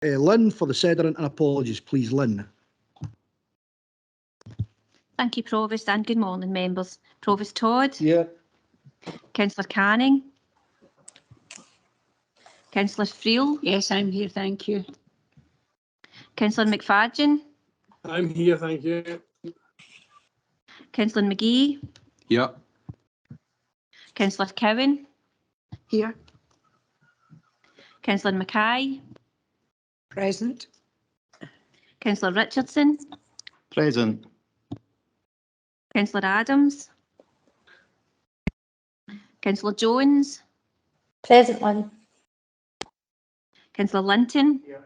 Lynn for the Sediment, and apologies, please, Lynn. Thank you, Provost, and good morning, members. Provost Todd. Yeah. Councillor Canning. Councillor Friel. Yes, I'm here, thank you. Councillor McFadden. I'm here, thank you. Councillor McGee. Yeah. Councillor Cowan. Here. Councillor Mackay. Present. Councillor Richardson. Present. Councillor Adams. Councillor Jones. Present one. Councillor Linton. Yeah.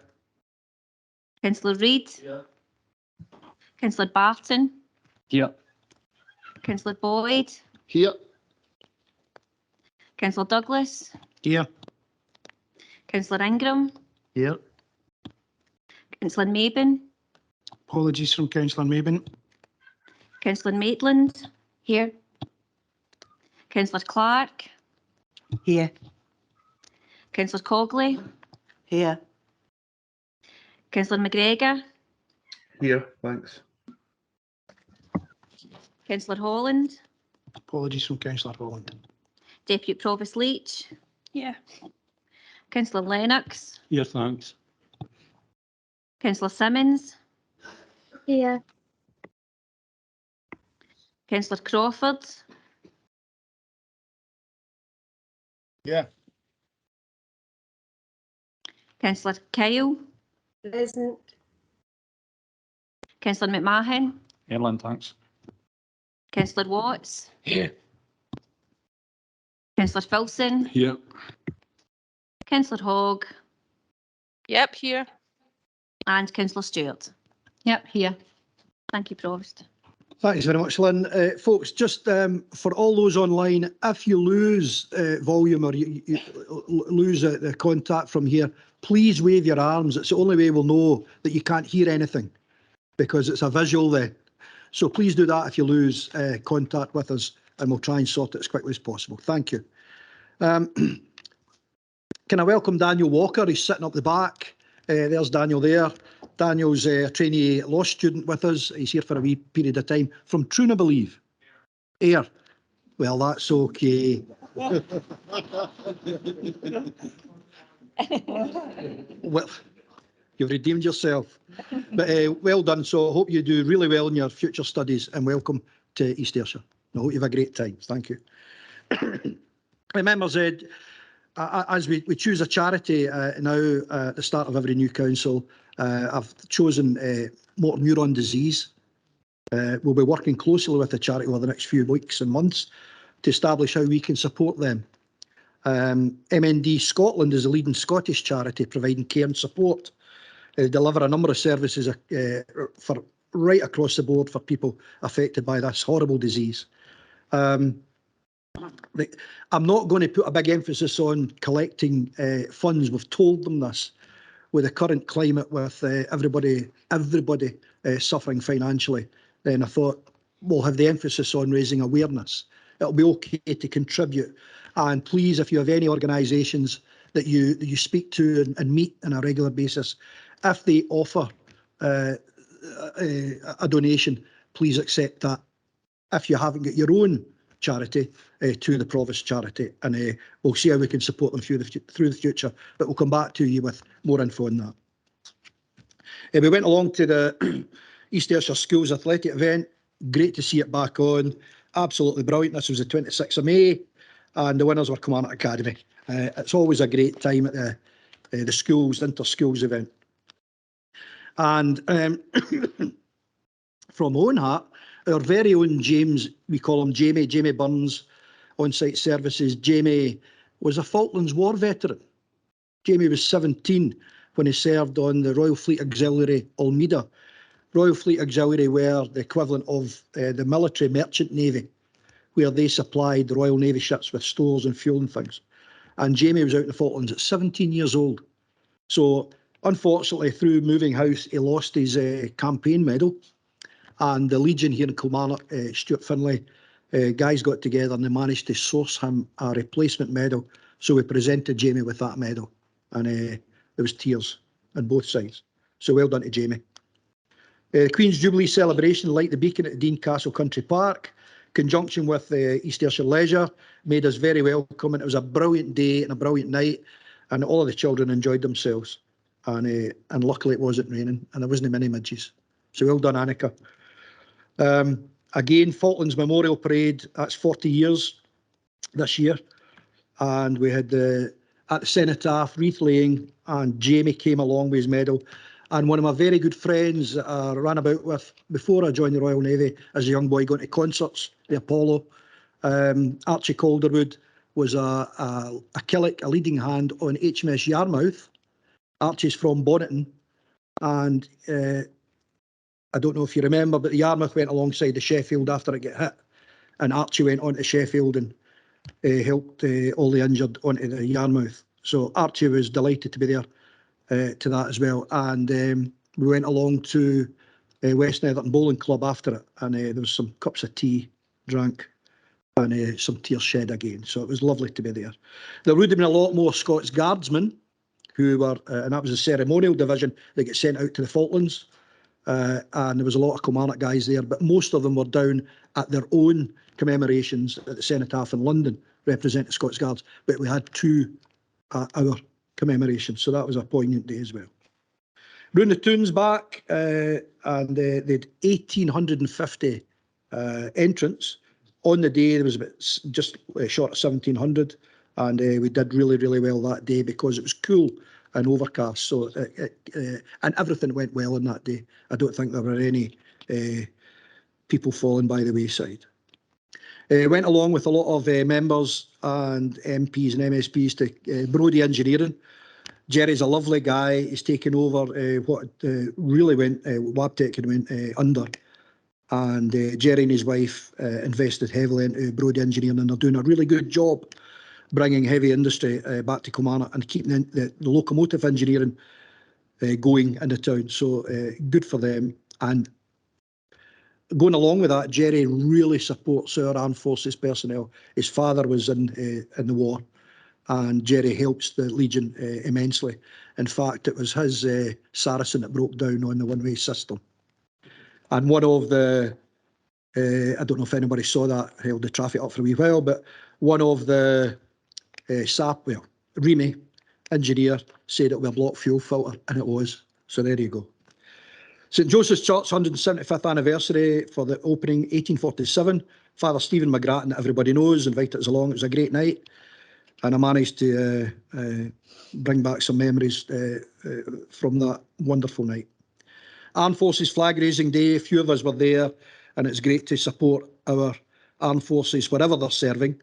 Councillor Reid. Yeah. Councillor Barton. Here. Councillor Boyd. Here. Councillor Douglas. Here. Councillor Ingram. Here. Councillor Mabin. Apologies from Councillor Mabin. Councillor Maitland. Here. Councillor Clark. Here. Councillor Cogley. Here. Councillor McGregor. Here, thanks. Councillor Holland. Apologies from Councillor Holland. Deputy Provost Leach. Yeah. Councillor Lennox. Here, thanks. Councillor Simmons. Here. Councillor Crawford. Yeah. Councillor Kyle. Present. Councillor McMahon. Airline, thanks. Councillor Watts. Here. Councillor Filson. Here. Councillor Hogg. Yep, here. And Councillor Stewart. Yep, here. Thank you, Provost. Thanks very much, Lynn. Folks, just for all those online, if you lose volume or you lose the contact from here, please wave your arms. It's the only way we'll know that you can't hear anything, because it's a visual then. So please do that if you lose contact with us, and we'll try and sort it as quickly as possible. Thank you. Can I welcome Daniel Walker? He's sitting up the back. There's Daniel there. Daniel's a trainee law student with us. He's here for a wee period of time from Troon, I believe. Ayr. Well, that's okay. Well, you've redeemed yourself. But well done. So I hope you do really well in your future studies, and welcome to East Ayrshire. I hope you have a great time. Thank you. Members, as we choose a charity now at the start of every new council, I've chosen motor neuron disease. We'll be working closely with the charity over the next few weeks and months to establish how we can support them. MND Scotland is a leading Scottish charity providing care and support. They deliver a number of services for right across the board for people affected by this horrible disease. I'm not going to put a big emphasis on collecting funds. We've told them this. With the current climate, with everybody suffering financially, then I thought we'll have the emphasis on raising awareness. It'll be okay to contribute. And please, if you have any organisations that you speak to and meet on a regular basis, if they offer a donation, please accept that. If you haven't got your own charity, to the Provost charity, and we'll see how we can support them through the future, but we'll come back to you with more info on that. We went along to the East Ayrshire Schools Athletic event. Great to see it back on. Absolutely brilliant. This was the 26th of May, and the winners were Kilmarnock Academy. It's always a great time at the schools, inter-schools event. And from Owen Hat, our very own James, we call him Jamie Burns, on-site services. Jamie was a Falklands War veteran. Jamie was 17 when he served on the Royal Fleet Auxiliary Almeida. Royal Fleet Auxiliary were the equivalent of the military merchant navy, where they supplied the Royal Navy ships with stores and fuel and things. And Jamie was out in the Falklands at 17 years old. So unfortunately, through moving house, he lost his campaign medal. And the Legion here in Kilmarnock, Stuart Finlay, guys got together and they managed to source him a replacement medal. So we presented Jamie with that medal, and there was tears. on both sides. So well done to Jamie. Queen's Jubilee celebration, Light the Beacon at Dean Castle Country Park, conjunction with East Ayrshire Leisure, made us very welcome, and it was a brilliant day and a brilliant night, and all of the children enjoyed themselves. And luckily it wasn't raining, and there wasn't many midges. So well done, Annika. Again, Falklands Memorial Parade, that's 40 years this year. And we had at the cenotaph wreath laying, and Jamie came along with his medal. And one of my very good friends that I ran about with before I joined the Royal Navy as a young boy going to concerts, the Apollo, Archie Calderwood was a Killick, a leading hand on HMS Yarmouth. Archie's from Bonneton, and I don't know if you remember, but the Yarmouth went alongside the Sheffield after it got hit, and Archie went on to Sheffield and helped all the injured onto the Yarmouth. So Archie was delighted to be there to that as well. And we went along to West Netherton Bowling Club after it, and there was some cups of tea drank and some tears shed again. So it was lovely to be there. There would have been a lot more Scots Guardsmen who were, and that was the ceremonial division that get sent out to the Falklands. And there was a lot of Kilmarnock guys there, but most of them were down at their own commemorations at the Cenotaph in London, representing Scots Guards. But we had 2 our commemorations, so that was a poignant day as well. Round the Toons back, and they had 1,850 entrants. On the day, there was about just short of 1,700, and we did really, really well that day because it was cool and overcast. So and everything went well on that day. I don't think there were any people falling by the wayside. Went along with a lot of members and MPs and MSPs to Brodie Engineering. Jerry's a lovely guy. He's taken over what really went, Wabtec had went under. And Jerry and his wife invested heavily into Brodie Engineering, and they're doing a really good job bringing heavy industry back to Kilmarnock and keeping the locomotive engineering going in the town. So good for them. And going along with that, Jerry really supports our armed forces personnel. His father was in the war, and Jerry helps the Legion immensely. In fact, it was his Saracen that broke down on the one-way system. And one of the, I don't know if anybody saw that, held the traffic up for a wee while, but one of the Remy engineer said it was a block fuel filter, and it was. So there you go. St Joseph's Church 175th anniversary for the opening, 1847. Father Stephen McGrattan, that everybody knows, invited us along. It was a great night, and I managed to bring back some memories from that wonderful night. Armed Forces Flag Raising Day, a few of us were there, and it's great to support our armed forces wherever they're serving.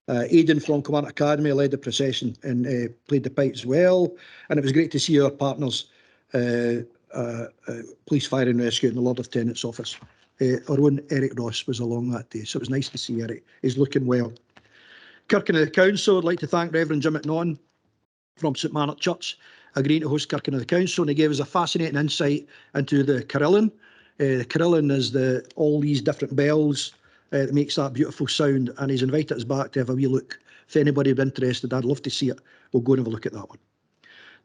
Aidan from Kilmarnock Academy led the procession and played the pipes well, and it was great to see our partners, Police, Fire and Rescue and the Lord Lieutenant's Office. Our own Eric Ross was along that day, so it was nice to see Eric. He's looking well. Kirkin Council, I'd like to thank Reverend Jim McNaughton from St Margaret Church, agreeing to host Kirkin Council, and he gave us a fascinating insight into the carillon. The carillon is all these different bells that makes that beautiful sound, and he's invited us back to have a wee look. If anybody would be interested, I'd love to see it. We'll go and have a look at that one.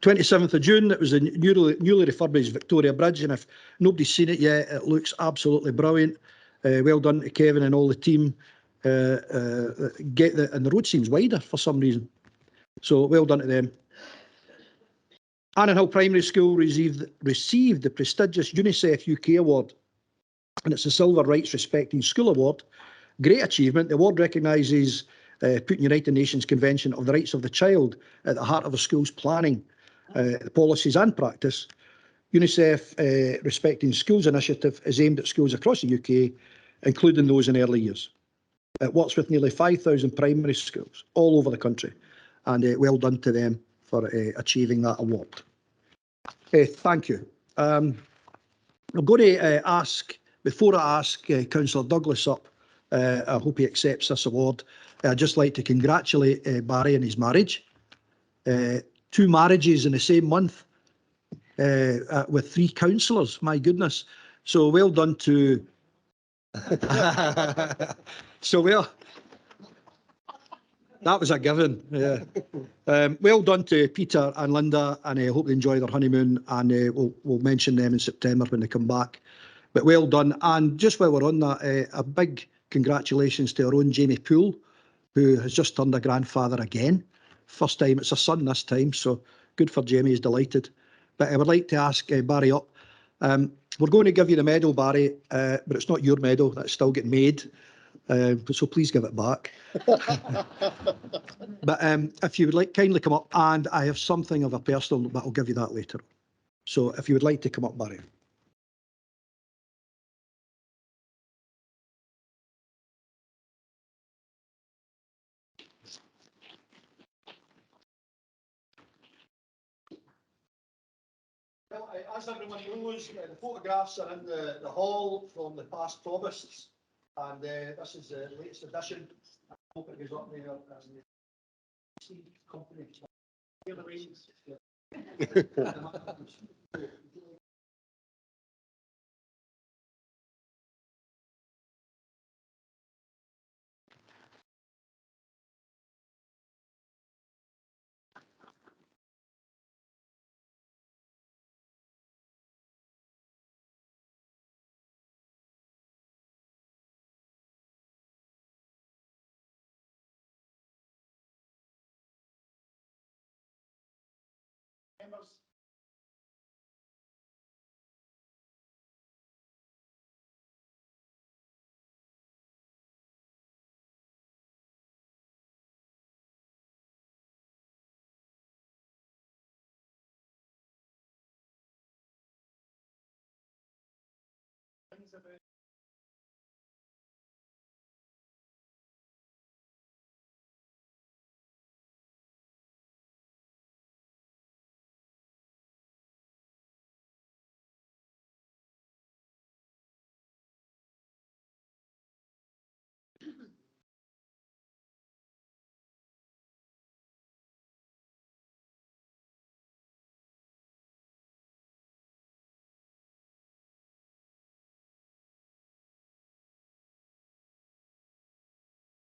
27th of June, it was the newly refurbished Victoria Bridge, and if nobody's seen it yet, it looks absolutely brilliant. Well done to Kevin and all the team. And the road seems wider for some reason. So well done to them. Annan Hill Primary School received the prestigious UNICEF UK Award, and it's the Silver Rights Respecting School Award. Great achievement. The award recognises putting United Nations Convention of the Rights of the Child at the heart of a school's planning, policies and practice. UNICEF Respecting Schools initiative is aimed at schools across the UK, including those in early years. It works with nearly 5,000 primary schools all over the country, and well done to them for achieving that award. Thank you. I'm going to ask, before I ask Councillor Douglas up, I hope he accepts this award. I'd just like to congratulate Barry on his marriage. 2 marriages in the same month with 3 councillors, my goodness. So well done to... So That was a given, yeah. Well done to Peter and Linda, and I hope they enjoy their honeymoon, and we'll mention them in September when they come back. But well done. And just while we're on that, a big congratulations to our own Jamie Poole, who has just turned a grandfather again. First time, it's a son this time, so good for Jamie, he's delighted. But I would like to ask Barry up. We're going to give you the medal, Barry, but it's not your medal, that's still getting made. So please give it back. But if you would like, kindly come up, and I have something of a personal, but I'll give you that later. So if you would like to come up, Barry. Well, as everyone knows, the photographs are in the hall from the past provosts, and this is the latest edition. I hope it goes up there. Company.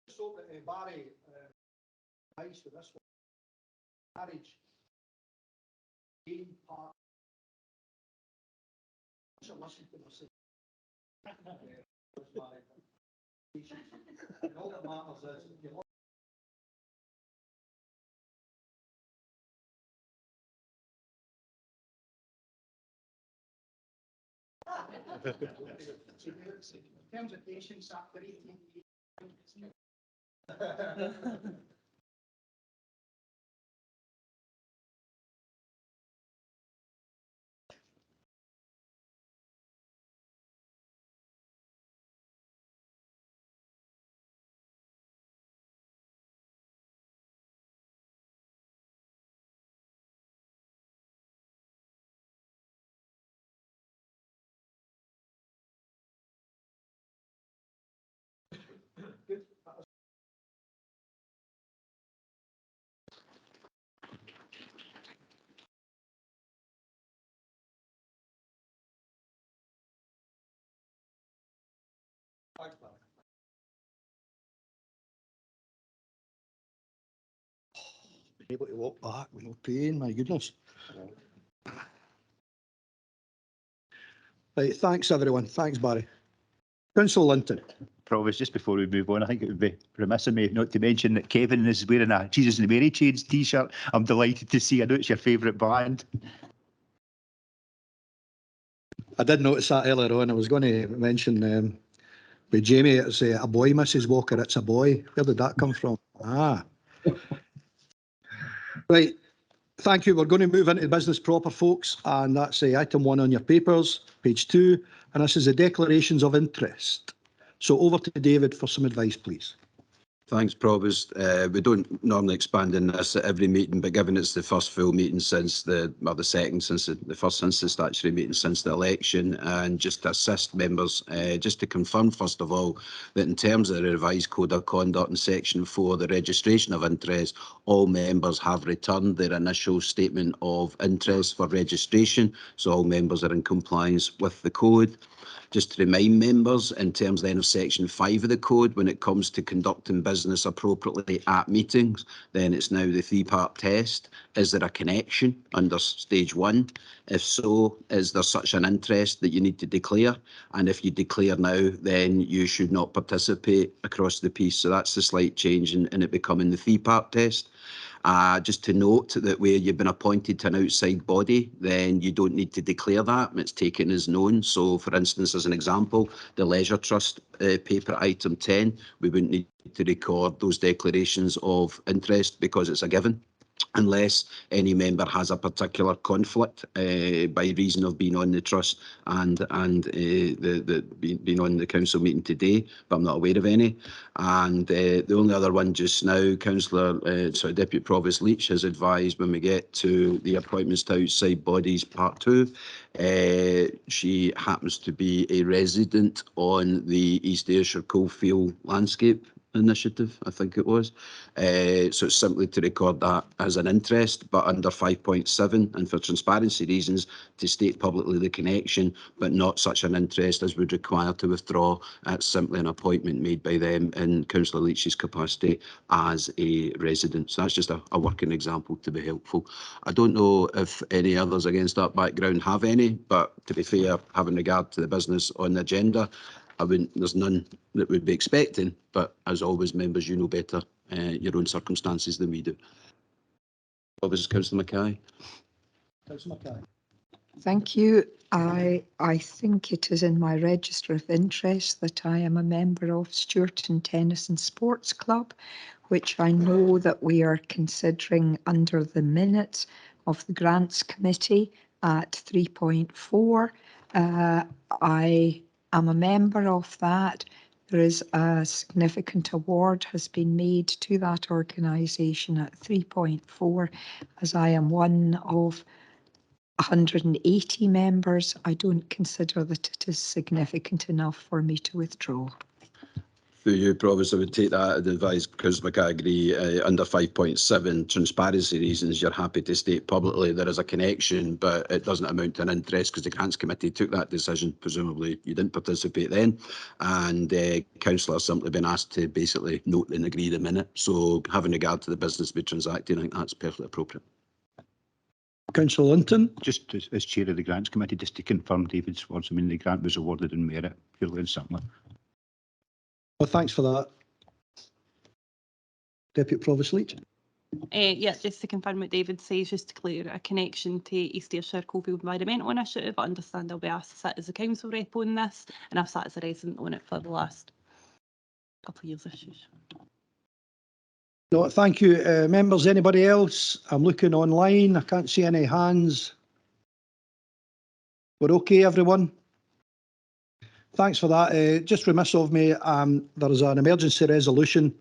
So Barry, nice for this one. Marriage. Game part. I should listen to myself. And all that matters is you in terms of patience, after 18 years. Good. Being able to walk back with no pain, my goodness. Right, thanks everyone. Thanks, Barry. Councillor Linton. Provost, just before we move on, I think it would be remiss of me not to mention that Kevin is wearing a Jesus and Mary Chains t-shirt. I'm delighted to see. I know it's your favourite band. I did notice that earlier on. I was going to mention with Jamie, it's a boy, Mrs. Walker, it's a boy. Where did that come from? Ah. Right, thank you. We're going to move into business proper, folks, and that's item 1 on your papers, page 2, and this is the declarations of interest. So over to David for some advice, please. Thanks, Provost. We don't normally expand in this at every meeting, but given it's the first full meeting since the first statutory meeting since the election, and just to assist members, just to confirm first of all that in terms of the revised code of conduct in section 4, the registration of interest, all members have returned their initial statement of interest for registration, so all members are in compliance with the code. Just to remind members, in terms then of section 5 of the code, when it comes to conducting business appropriately at meetings, then it's now the 3-part test. Is there a connection under stage 1? If so, is there such an interest that you need to declare? And if you declare now, then you should not participate across the piece. So that's the slight change in it becoming the 3-part test. Just to note that where you've been appointed to an outside body, then you don't need to declare that. It's taken as known. So, for instance, as an example, the Leisure Trust paper item 10, we wouldn't need to record those declarations of interest because it's a given, unless any member has a particular conflict by reason of being on the trust and being on the council meeting today, but I'm not aware of any. And the only other one just now, Deputy Provost Leach has advised when we get to the appointments to outside bodies part 2, she happens to be a resident on the East Ayrshire Coalfield Landscape Initiative, I think it was. So it's simply to record that as an interest, but under 5.7, and for transparency reasons, to state publicly the connection, but not such an interest as would require to withdraw. It's simply an appointment made by them in Councillor Leach's capacity as a resident. So that's just a working example to be helpful. I don't know if any others against that background have any, but to be fair, having regard to the business on the agenda, there's none that we'd be expecting, but as always, members, you know better your own circumstances than we do. Obviously, Councillor Mackay. Councillor Mackay. Thank you. I think it is in my register of interest that I am a member of Stewarton Tennis and Sports Club, which I know that we are considering under the minutes of the Grants Committee at 3.4. I'm a member of that. There is a significant award has been made to that organisation at 3.4, as I am one of 180 members. I don't consider that it is significant enough for me to withdraw. Through you, Provost, I would take that and advise, because I agree, under 5.7, transparency reasons, you're happy to state publicly there is a connection, but it doesn't amount to an interest because the Grants Committee took that decision. Presumably you didn't participate then, and Councillor has simply been asked to basically note and agree the minute. So having regard to the business to be transacted, I think that's perfectly appropriate. Councillor Linton. Just as chair of the Grants Committee, just to confirm David's words, I mean, the grant was awarded in merit, purely and simply. Well, thanks for that. Deputy Provost Leach. Yes, just to confirm what David says, just to clear a connection to East Ayrshire Coalfield Environmental Initiative. I understand I'll be asked to sit as a council rep on this, and I've sat as a resident on it for the last couple of years issues. No, thank you. Members, anybody else? I'm looking online. I can't see any hands. We're okay, everyone? Thanks for that. Just remiss of me, there is an emergency resolution.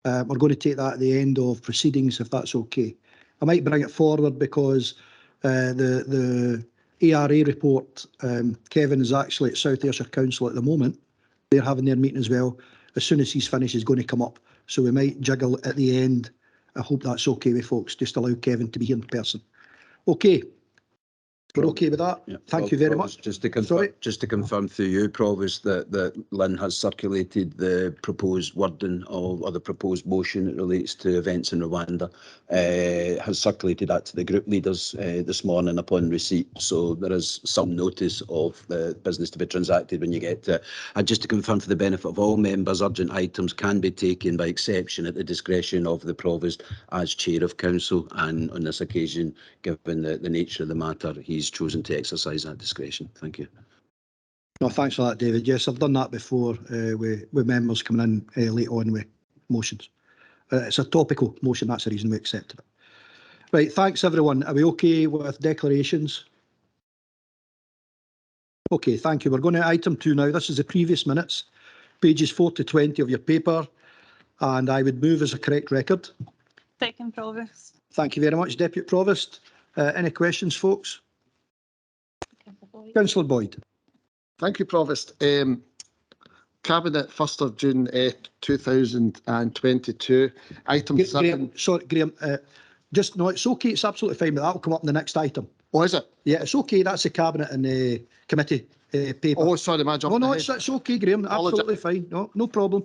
We're going to take that at the end of proceedings, if that's okay. I might bring it forward because the ERA report, Kevin is actually at South Ayrshire Council at the moment. They're having their meeting as well. As soon as he's finished, he's going to come up. So we might juggle at the end. I hope that's okay with folks. Just allow Kevin to be here in person. Okay. We're okay with that. Yeah, Thank you very much. Just to confirm through you, Provost, that Lynn has circulated the proposed wording or the proposed motion that relates to events in Rwanda, has circulated that to the group leaders this morning upon receipt. So there is some notice of the business to be transacted when you get to it. And just to confirm for the benefit of all members, urgent items can be taken by exception at the discretion of the Provost as Chair of Council. And on this occasion, given the nature of the matter, he's chosen to exercise that discretion. Thank you. No, thanks for that, David. Yes, I've done that before with members coming in late on with motions. It's a topical motion, that's the reason we accepted it. Right, thanks everyone. Are we okay with declarations? Okay, thank you. We're going to item 2 now. This is the previous minutes, pages 4 to 20 of your paper, and I would move as a correct record. Second, Provost. Thank you very much, Deputy Provost. Any questions, folks? Councillor Boyd. Thank you, Provost. Cabinet 1st of June 2022. Item 7. Graham, sorry, Graham. Just no, it's okay. It's absolutely fine, but that'll come up in the next item. Oh, is it? Yeah, it's okay. That's the Cabinet and the committee paper. Oh, sorry, am I No, jumping no, ahead? it's okay, Graham. Apologise. Absolutely fine. No, no problem.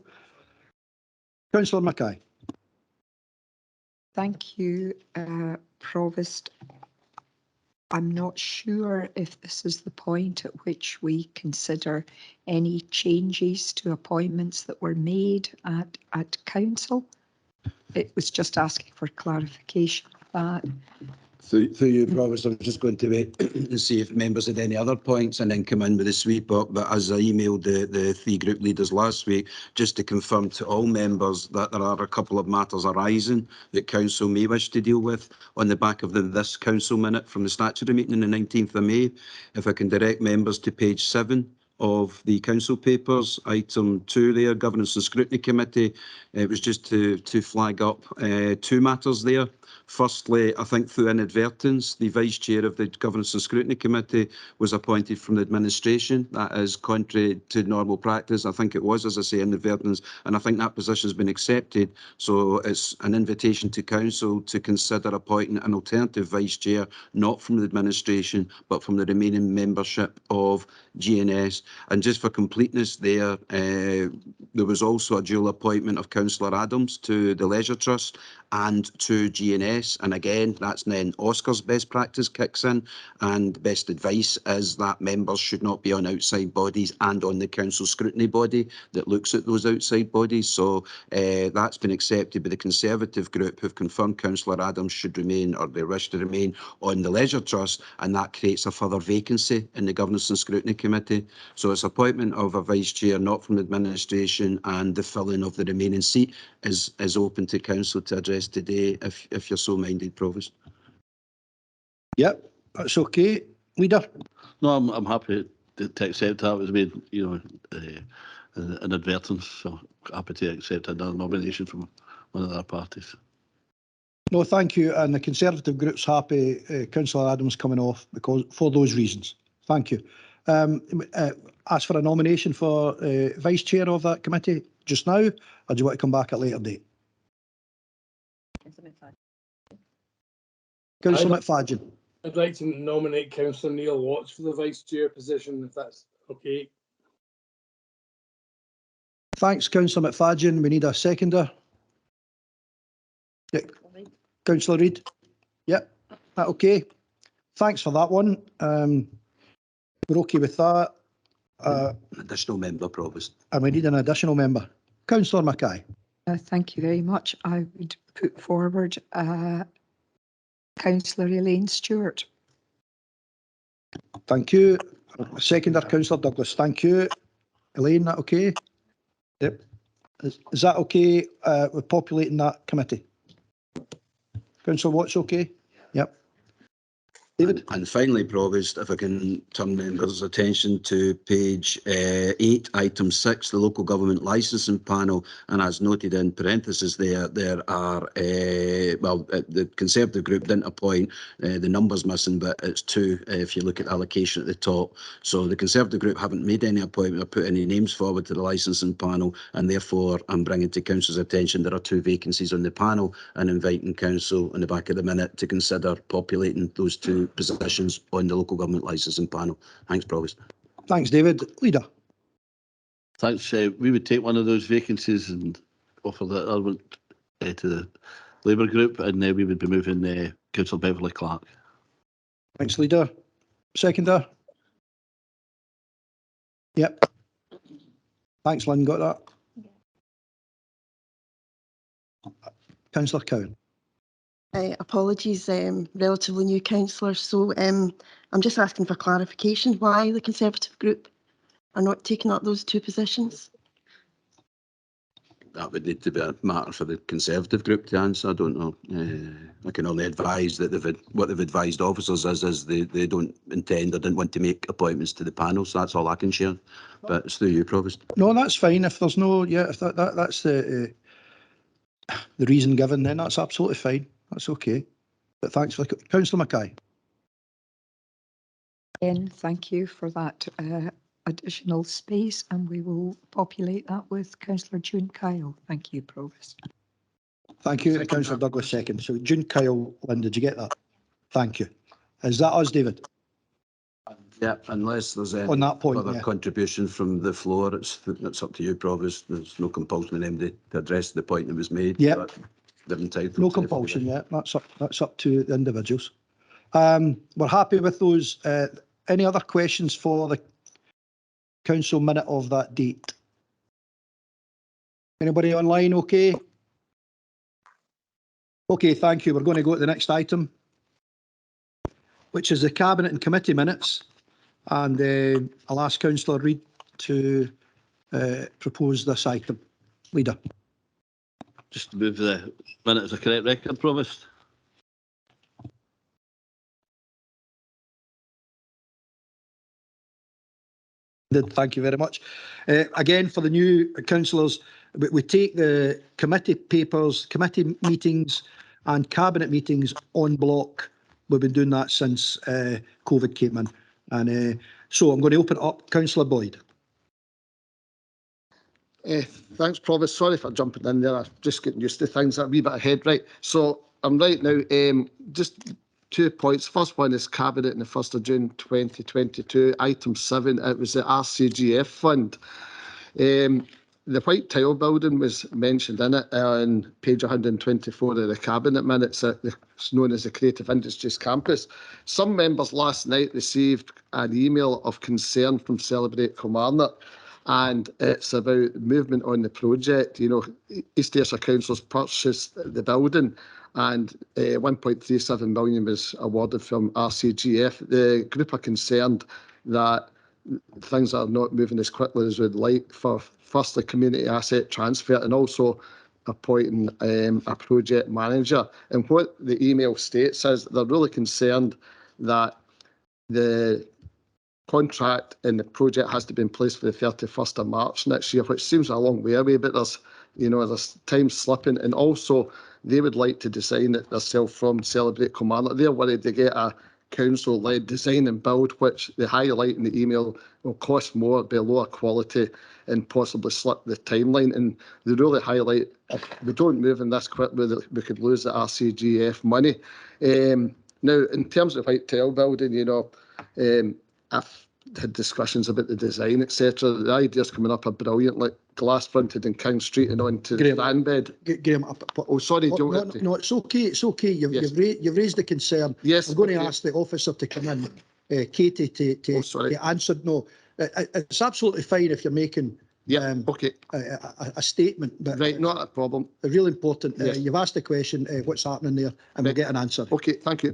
Councillor Mackay. Thank you, Provost. I'm not sure if this is the point at which we consider any changes to appointments that were made at council. It was just asking for clarification of that. Through you, Provost, I was just going to wait and see if members had any other points and then come in with a sweep up. But as I emailed the three group leaders last week, just to confirm to all members that there are a couple of matters arising that council may wish to deal with on the back of this council minute from the statutory meeting on the 19th of May. If I can direct members to page 7 of the council papers, item 2 there, Governance and Scrutiny Committee. It was just to flag up 2 matters there. Firstly, I think through inadvertence, the Vice Chair of the Governance and Scrutiny Committee was appointed from the administration. That is contrary to normal practice. I think it was, as I say, inadvertence, and I think that position has been accepted. So it's an invitation to Council to consider appointing an alternative Vice Chair, not from the administration, but from the remaining membership of GNS. And just for completeness there, there was also a dual appointment of Councillor Adams to the Leisure Trust and to GNS. And again, that's then Oscar's best practice kicks in, and best advice is that members should not be on outside bodies and on the council scrutiny body that looks at those outside bodies. So that's been accepted by the Conservative group, who've confirmed Councillor Adams should remain, or they wish to remain, on the Leisure Trust, and that creates a further vacancy in the Governance and Scrutiny Committee. So it's appointment of a Vice Chair not from the administration, and the filling of the remaining seat is open to Council to address today, if you're so minded, Provost. Yep, that's okay. Leader. No, I'm happy to accept that. It was made, inadvertence, so happy to accept another nomination from one of their parties. No, thank you. And the Conservative group's happy Councillor Adams coming off because for those reasons. Thank you. Ask for a nomination for Vice Chair of that committee just now, or do you want to come back at a later date? Councillor McFadden. I'd like to nominate Councillor Neil Watts for the Vice Chair position, if that's okay. Thanks, Councillor McFadden. We need a seconder. Yeah. Councillor Reid. Yep. Okay. Thanks for that one. We're okay with that. Additional member, Provost. And we need an additional member. Councillor Mackay. Thank you very much. I would put forward Councillor Elaine Stewart. Thank you. Seconder, Councillor Douglas. Thank you. Elaine, that okay? Yep. Is that okay with populating that committee? Councillor Watts, okay? Yep. David? And finally, Provost, if I can turn members' attention to page 8, item 6, the local government licensing panel, and as noted in parentheses there are, the Conservative group didn't appoint, the numbers missing, but it's 2 if you look at allocation at the top. So the Conservative group haven't made any appointment or put any names forward to the licensing panel, and therefore I'm bringing to Council's attention there are 2 vacancies on the panel and inviting Council in the back of the minute to consider populating those 2 positions on the local government licensing panel. Thanks, Provost. Thanks, David. Leader? Thanks. We would take one of those vacancies and offer that other one to the Labour group, and we would be moving Councillor Beverly Clark. Thanks, Leader. Seconder? Yep. Thanks, Lynn. Got that? Councillor Cowan. Apologies, relatively new councillor. So I'm just asking for clarification why the Conservative group are not taking up those 2 positions. That would need to be a matter for the Conservative group to answer. I don't know. I can only advise that what they've advised officers is they don't intend or didn't want to make appointments to the panel. So that's all I can share. But it's through you, Provost. No, that's fine. If there's no, if that's the reason given, then that's absolutely fine. That's okay. But thanks for Councillor Mackay. Again, thank you for that additional space, and we will populate that with Councillor June Kyle. Thank you, Provost. Thank you, Councillor Douglas second. So June Kyle, Lynn, did you get that? Thank you. Is that us, David? Yeah, unless there's any on that point. other Yeah. contribution from the floor, it's up to you, Provost. There's no compulsion on anybody to address the point that was made. Yeah. But they're entitled No to if they compulsion. wish. Yeah, that's up to the individuals. We're happy with those. Any other questions for the council minute of that date? Anybody online? Okay. Okay, thank you. We're going to go to the next item, which is the Cabinet and Committee minutes. And I'll ask Councillor Reid to propose this item. Leader. Just to move the minutes of correct record, Provost. Thank you very much. Again, for the new councillors, we take the committee papers, committee meetings and cabinet meetings on block. We've been doing that since COVID came in. And so I'm going to open it up. Councillor Boyd. Thanks, Provost. Sorry for jumping in there. I'm just getting used to things. I'm a wee bit ahead, right? So I'm right now. Just 2 points. First one is Cabinet on the 1st of June 2022. Item 7. It was the RCGF fund. The White Tile building was mentioned in it on page 124 of the Cabinet minutes. It's known as the Creative Industries Campus. Some members last night received an email of concern from Celebrate Kilmarnock, and it's about movement on the project. You know, East Ayrshire Council's purchased the building, and 1.37 million was awarded from RCGF. The group are concerned that things are not moving as quickly as we'd like for firstly community asset transfer and also appointing a project manager. And what the email states is they're really concerned that the contract in the project has to be in place for the 31st of March next year, which seems a long way away, but there's time slipping. And also they would like to design it themselves from Celebrate Kilmarnock. They're worried they get a council-led design and build, which they highlight in the email will cost more, be lower quality, and possibly slip the timeline. And they really highlight if we don't move in this quickly, we could lose the RCGF money. Now, in terms of White Tile building, you know, I've had discussions about the design, etc. The ideas coming up are brilliant, like glass fronted in King Street and onto the stand bed. Graham, Oh, sorry, no, it's okay. It's okay. You've raised the concern. Yes, I'm going to ask the officer to come in, Katie, to answer. No, it's absolutely fine if you're making okay. a statement. But right, not a problem. Really important. Yes. You've asked the question, what's happening there, and we'll get an answer. Okay, thank you.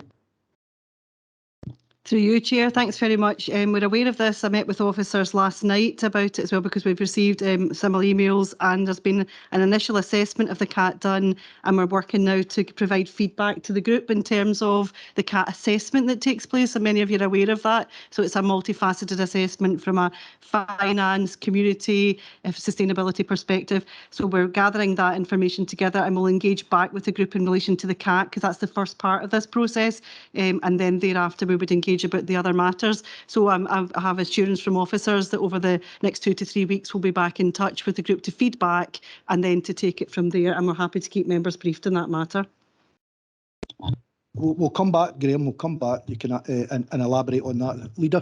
Through you, Chair, thanks very much. We're aware of this. I met with officers last night about it as well because we've received similar emails, and there's been an initial assessment of the CAT done, and we're working now to provide feedback to the group in terms of the CAT assessment that takes place, and many of you are aware of that. So it's a multifaceted assessment from a finance, community, sustainability perspective. So we're gathering that information together, and we'll engage back with the group in relation to the CAT because that's the first part of this process, and then thereafter we would engage about the other matters. So I have assurance from officers that over the next 2 to 3 weeks we'll be back in touch with the group to feedback and then to take it from there, and we're happy to keep members briefed on that matter. We'll come back, Graham, we'll come back. You can and elaborate on that. Leader?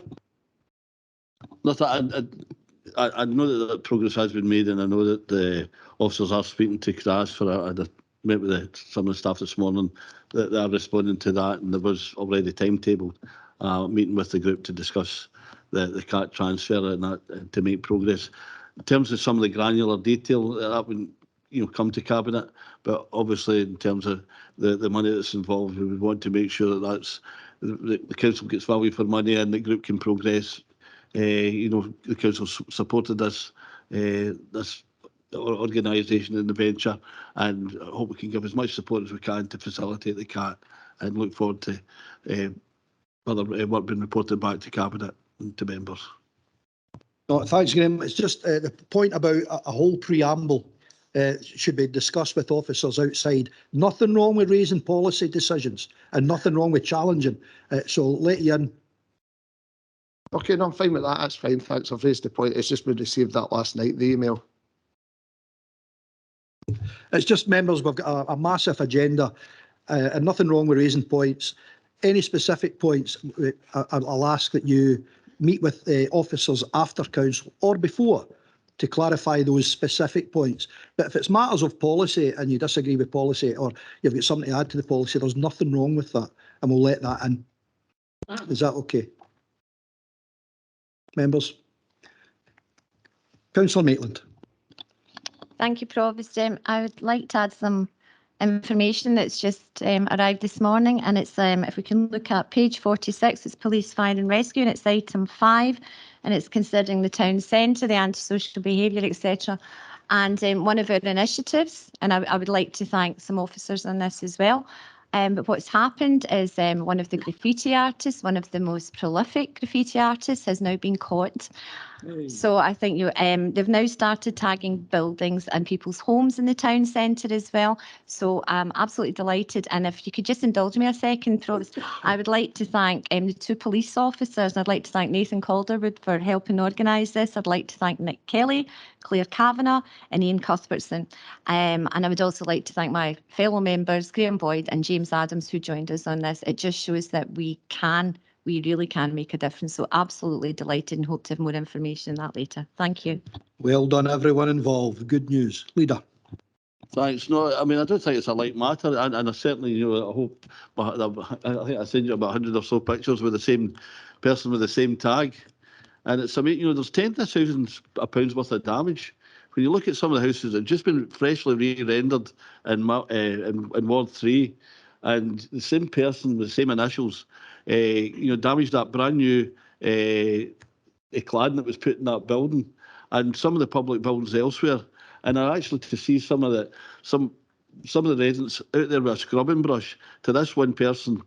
I know that progress has been made, and I know that the officers are speaking to CRAS I met with some of the staff this morning that they are responding to that, and there was already timetabled meeting with the group to discuss the CAT transfer and that to make progress. In terms of some of the granular detail, that would come to Cabinet, but obviously in terms of the money that's involved, we would want to make sure that the council gets value for money and the group can progress. The council supported this organisation in the venture, and I hope we can give as much support as we can to facilitate the CAT, and look forward to further work being reported back to Cabinet and to members. No, thanks, Graham. It's just the point about a whole preamble should be discussed with officers outside. Nothing wrong with raising policy decisions and nothing wrong with challenging. So I'll let you in. Okay, no, I'm fine with that. That's fine. Thanks. I've raised the point. It's just we received that last night, the email. It's just members, we've got a massive agenda and nothing wrong with raising points. Any specific points, I'll ask that you meet with officers after council or before to clarify those specific points. But if it's matters of policy and you disagree with policy or you've got something to add to the policy, there's nothing wrong with that, and we'll let that in. Is that okay? Members? Councillor Maitland. Thank you, Provost. I would like to add some information that's just arrived this morning, and it's if we can look at page 46, it's police, fire and rescue, and it's item 5, and it's considering the town centre, the antisocial behaviour, etc. And one of our initiatives, and I would like to thank some officers on this as well. But what's happened is one of the graffiti artists, one of the most prolific graffiti artists, has now been caught. So I think they've now started tagging buildings and people's homes in the town centre as well. So I'm absolutely delighted. And if you could just indulge me a second, Provost, I would like to thank the 2 police officers. And I'd like to thank Nathan Calderwood for helping organise this. I'd like to thank Nick Kelly, Claire Kavanagh and Ian Cuthbertson. And I would also like to thank my fellow members, Graham Boyd and James Adams, who joined us on this. It just shows that we really can make a difference. So absolutely delighted and hope to have more information on that later. Thank you. Well done, everyone involved. Good news. Leader. Thanks. No, I mean, I don't think it's a light matter, and I certainly, you know, I hope, I think I sent you about 100 or so pictures with the same person with the same tag, and it's, I mean, you know, there's tens of thousands of pounds worth of damage. When you look at some of the houses that have just been freshly re-rendered in Ward 3, and the same person with the same initials, you know, damaged that brand new cladding that was put in that building, and some of the public buildings elsewhere. And actually to see some of the residents out there with a scrubbing brush to this one person,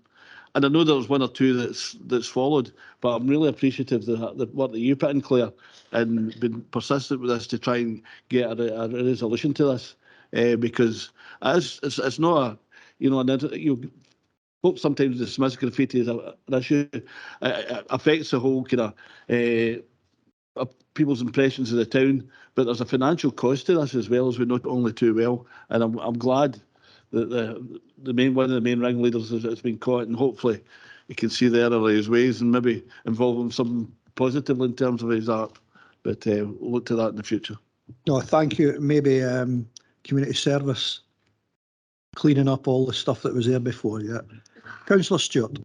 and I know there's 1 or 2 that's followed, but I'm really appreciative of the work that you put in, Claire, and been persistent with this to try and get a resolution to this, because it's not a, you know, you hope sometimes dismiss graffiti as an issue. It affects the whole kind of people's impressions of the town, but there's a financial cost to this as well, as we know only too well. And I'm glad that one of the main ringleaders has been caught, and hopefully you can see the error of his ways and maybe involve him some positively in terms of his art. But we'll look to that in the future. No, thank you. Maybe community service, cleaning up all the stuff that was there before. Yeah. Councillor Stewart.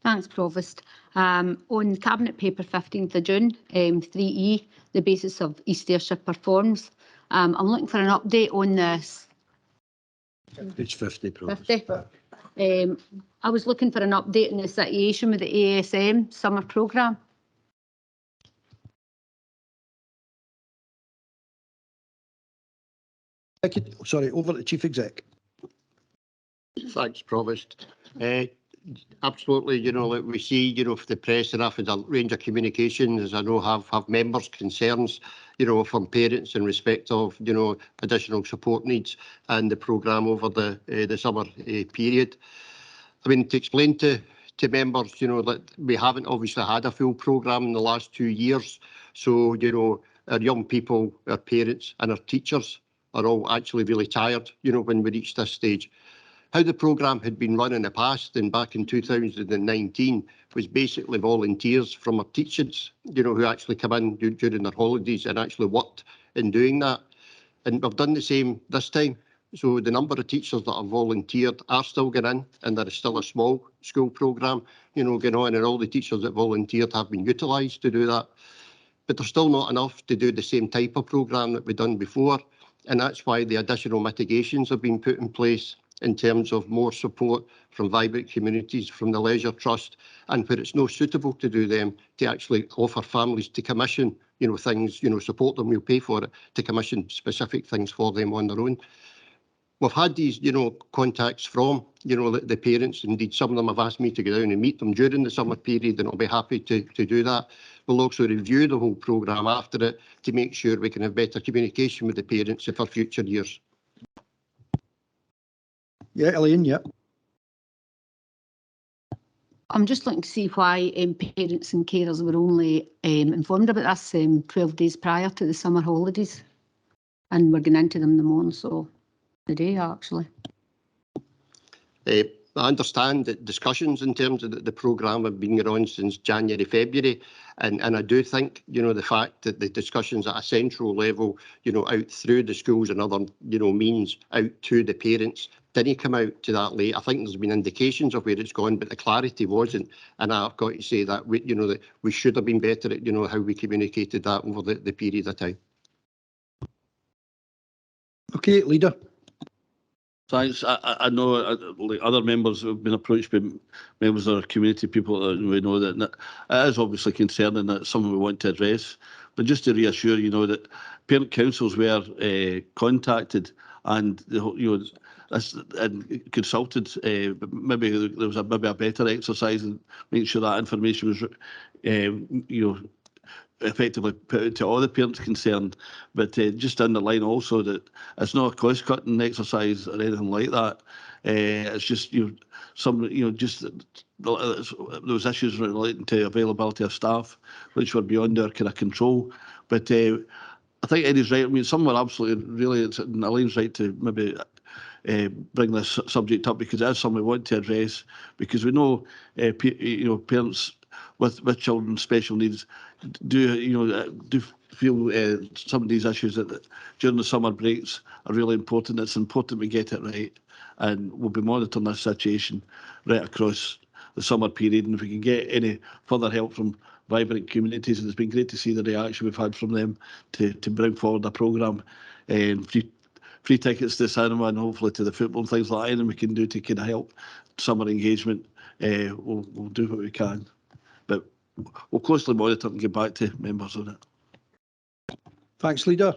Thanks, Provost. On Cabinet Paper 15th of June, 3E, the basis of East Ayrshire performs. I'm looking for an update on this. Page 50, Provost. 50. I was looking for an update on the situation with the ASM summer programme. Sorry, over to the Chief Exec. Thanks, Provost. Absolutely, you know, like we see, you know, for the press and after the range of communications, as I know have members' concerns, you know, from parents in respect of, you know, additional support needs and the programme over the summer period. I mean, to explain to members, you know, that we haven't obviously had a full programme in the last 2 years. So, you know, our young people, our parents and our teachers are all actually really tired, you know, when we reach this stage. How the programme had been run in the past and back in 2019 was basically volunteers from our teachers, you know, who actually come in during their holidays and actually worked in doing that. And we've done the same this time. So the number of teachers that have volunteered are still going in, and there is still a small school programme, you know, going on, and all the teachers that volunteered have been utilised to do that. But there's still not enough to do the same type of programme that we've done before. And that's why the additional mitigations have been put in place in terms of more support from vibrant communities, from the Leisure Trust, and where it's not suitable to do them, to actually offer families to commission, you know, things, you know, support them, we'll pay for it, to commission specific things for them on their own. We've had these, you know, contacts from, you know, the parents. Indeed, some of them have asked me to go down and meet them during the summer period, and I'll be happy to do that. We'll also review the whole programme after it to make sure we can have better communication with the parents for future years. Yeah, Elaine, yeah. I'm just looking to see why parents and carers were only informed about this 12 days prior to the summer holidays, and we're going into them in the morning, so today actually. I understand that discussions in terms of the programme have been going on since January, February, and I do think, you know, the fact that the discussions at a central level, you know, out through the schools and other, you know, means out to the parents didn't come out to that late. I think there's been indications of where it's gone, but the clarity wasn't. And I've got to say that we, you know, that we should have been better at, you know, how we communicated that over the period of time. Okay, Leader. Thanks. I know like other members have been approached by members of our community, people that we know that it is obviously concerning, that it's something we want to address. But just to reassure you know that parent councils were contacted and you know and consulted. Maybe there was maybe a better exercise in making sure that information was you know effectively put out to all the parents concerned, but just underline also that it's not a cost-cutting exercise or anything like that. It's just just those issues relating to availability of staff, which were beyond our kind of control. But I think Eddie's right. I mean, some were absolutely really. It's Elaine's right to maybe bring this subject up because it is something we want to address, because we know parents with children with special needs do feel some of these issues that during the summer breaks are really important. It's important we get it right, and we'll be monitoring this situation right across the summer period. And if we can get any further help from vibrant communities, and it's been great to see the reaction we've had from them to bring forward a programme and free tickets to cinema and hopefully to the football and things like that, and we can do to kind of help summer engagement. We'll do what we can, but we'll closely monitor and get back to members on it. Thanks, Leader.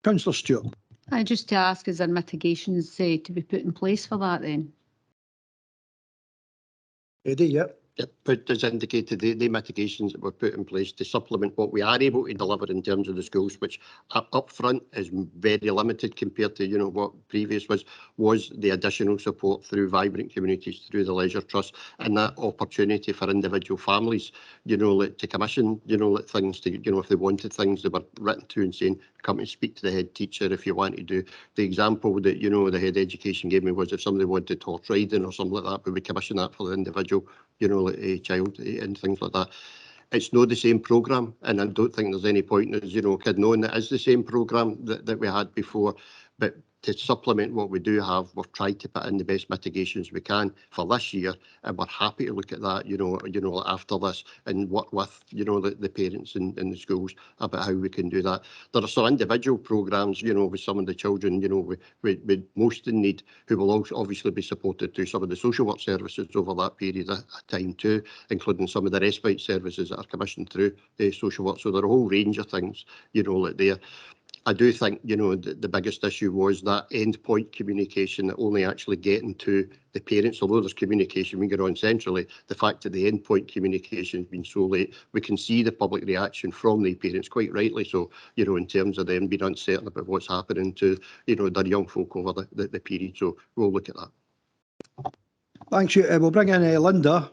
Councillor Stewart. I just to ask, is there mitigations to be put in place for that then? Eddie, yep. But as indicated, the mitigations that were put in place to supplement what we are able to deliver in terms of the schools, which up front is very limited compared to what previous was the additional support through vibrant communities, through the Leisure Trust, and that opportunity for individual families, to commission, things to, if they wanted things, they were written to and saying, come and speak to the head teacher if you want to do. The example that, the head education gave me was if somebody wanted horse riding or something like that, we would commission that for the individual, a child and things like that. It's not the same programme, and I don't think there's any point in us, kid knowing that it is the same programme that we had before. But to supplement what we do have, we've tried to put in the best mitigations we can for this year, and we're happy to look at that, after this and work with, the parents in the schools about how we can do that. There are some individual programmes, with some of the children, with most in need, who will also obviously be supported through some of the social work services over that period of time too, including some of the respite services that are commissioned through social work. So there are a whole range of things, there. I do think, the biggest issue was that endpoint communication, that only actually getting to the parents, although there's communication being going on centrally, the fact that the endpoint communication has been so late, we can see the public reaction from the parents, quite rightly so, in terms of them being uncertain about what's happening to, their young folk over the period. So we'll look at that. Thanks. We'll bring in Linda,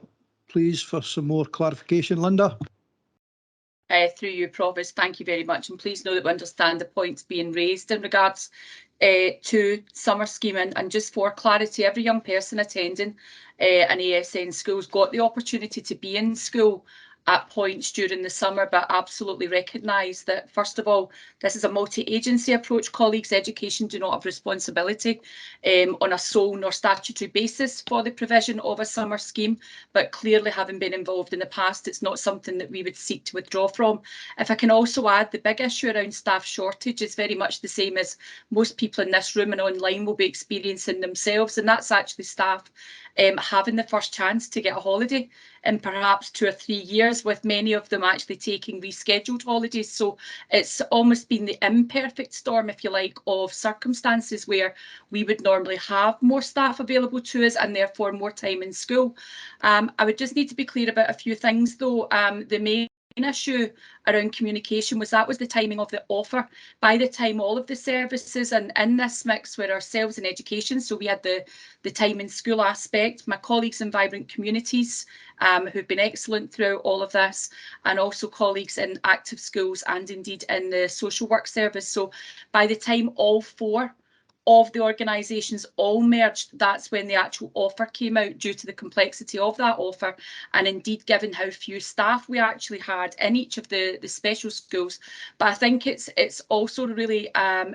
please, for some more clarification. Linda. Through you, Provost, thank you very much, and please know that we understand the points being raised in regards to summer scheme, and just for clarity, every young person attending an ASN school's got the opportunity to be in school at points during the summer, but absolutely recognise that, first of all, this is a multi-agency approach. Colleagues, education do not have responsibility on a sole nor statutory basis for the provision of a summer scheme, but clearly, having been involved in the past, it's not something that we would seek to withdraw from. If I can also add, the big issue around staff shortage is very much the same as most people in this room and online will be experiencing themselves, and that's actually staff having the first chance to get a holiday in perhaps 2 or 3 years, with many of them actually taking rescheduled holidays. So it's almost been the imperfect storm, if you like, of circumstances where we would normally have more staff available to us and therefore more time in school. I would just need to be clear about a few things though. The main issue around communication was the timing of the offer. By the time all of the services and in this mix were ourselves in education, so we had the time in school aspect, my colleagues in vibrant communities who've been excellent throughout all of this, and also colleagues in active schools and indeed in the social work service. So by the time all 4 of the organisations all merged, that's when the actual offer came out due to the complexity of that offer, and indeed given how few staff we actually had in each of the special schools. But I think it's also really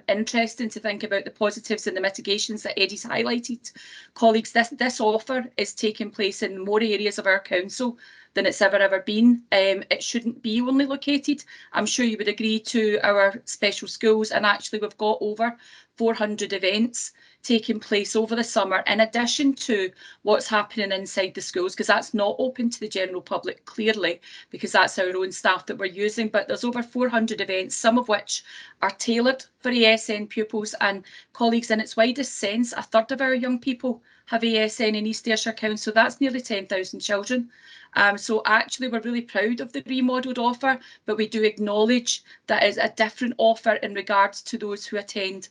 interesting to think about the positives and the mitigations that Eddie's highlighted. Colleagues, this offer is taking place in more areas of our council than it's ever been. It shouldn't be only located. I'm sure you would agree to our special schools, and actually we've got over 400 events taking place over the summer, in addition to what's happening inside the schools, because that's not open to the general public, clearly, because that's our own staff that we're using. But there's over 400 events, some of which are tailored for ASN pupils. And colleagues, in its widest sense, a third of our young people have ASN in East Ayrshire Council. That's nearly 10,000 children. So actually we're really proud of the remodelled offer, but we do acknowledge that is a different offer in regards to those who attend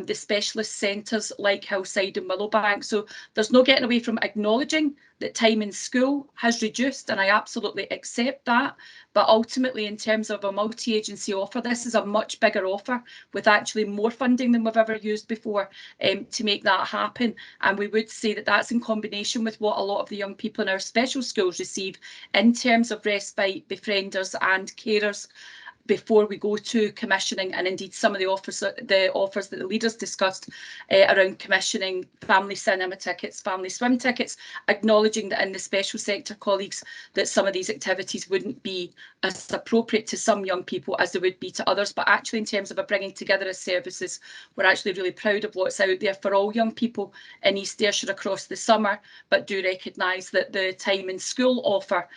the specialist centres like Hillside and Willowbank. So there's no getting away from acknowledging that time in school has reduced, and I absolutely accept that. But ultimately, in terms of a multi-agency offer, this is a much bigger offer with actually more funding than we've ever used before to make that happen. And we would say that that's in combination with what a lot of the young people in our special schools receive in terms of respite, befrienders and carers, before we go to commissioning, and indeed some of the offers that the leaders discussed around commissioning family cinema tickets, family swim tickets, acknowledging that in the special sector, colleagues, that some of these activities wouldn't be as appropriate to some young people as they would be to others. But actually, in terms of a bringing together of services, we're actually really proud of what's out there for all young people in East Ayrshire across the summer, but do recognise that the time in school offer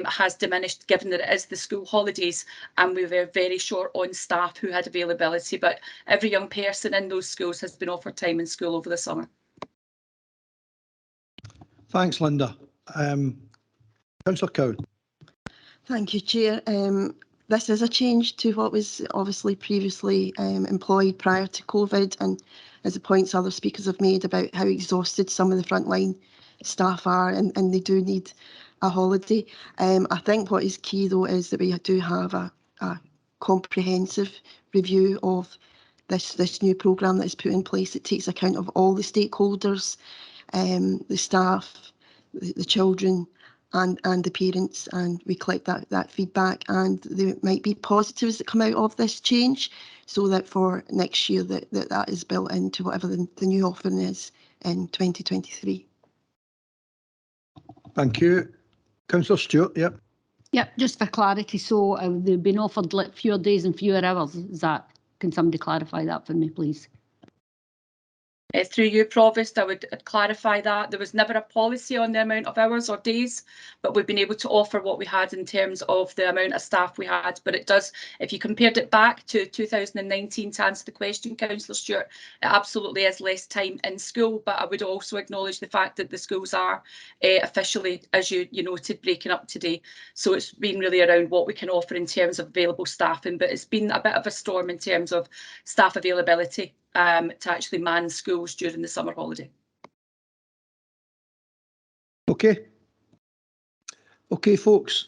has diminished, given that it is the school holidays, and we were very short on staff who had availability. But every young person in those schools has been offered time in school over the summer. Thanks, Linda. Councillor Cowan. Thank you, Chair. This is a change to what was obviously previously employed prior to COVID, and as the points other speakers have made about how exhausted some of the frontline staff are, and they do need a holiday. I think what is key though is that we do have a comprehensive review of this new programme that is put in place. It takes account of all the stakeholders, the staff, the children, and the parents, and we collect that feedback, and there might be positives that come out of this change, so that for next year that is built into whatever the new offering is in 2023. Thank you. Councillor Stewart, yep. Yep, just for clarity, so they've been offered like fewer days and fewer hours. Is that, can somebody clarify that for me, please? Through you, Provost, I would clarify that. There was never a policy on the amount of hours or days, but we've been able to offer what we had in terms of the amount of staff we had. But it does, if you compared it back to 2019, to answer the question, Councillor Stewart, it absolutely is less time in school. But I would also acknowledge the fact that the schools are officially, as you noted, breaking up today. So it's been really around what we can offer in terms of available staffing, but it's been a bit of a storm in terms of staff availability to actually man schools during the summer holiday. Okay. Okay, folks.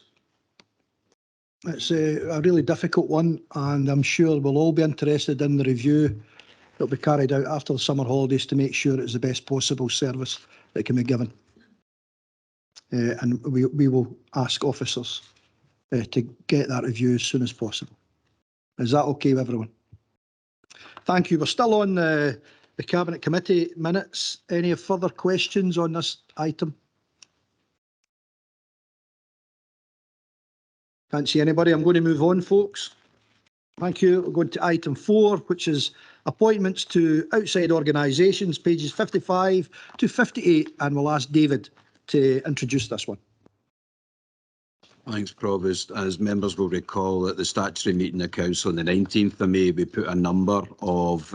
It's a really difficult one, and I'm sure we'll all be interested in the review that will be carried out after the summer holidays to make sure it's the best possible service that can be given. And we will ask officers to get that review as soon as possible. Is that okay with everyone? Thank you. We're still on the Cabinet Committee minutes. Any further questions on this item? Can't see anybody. I'm going to move on, folks. Thank you. We're going to item 4, which is appointments to outside organisations, pages 55 to 58, and we'll ask David to introduce this one. Thanks, Provost. As members will recall, at the statutory meeting of Council on the 19th of May, we put a number of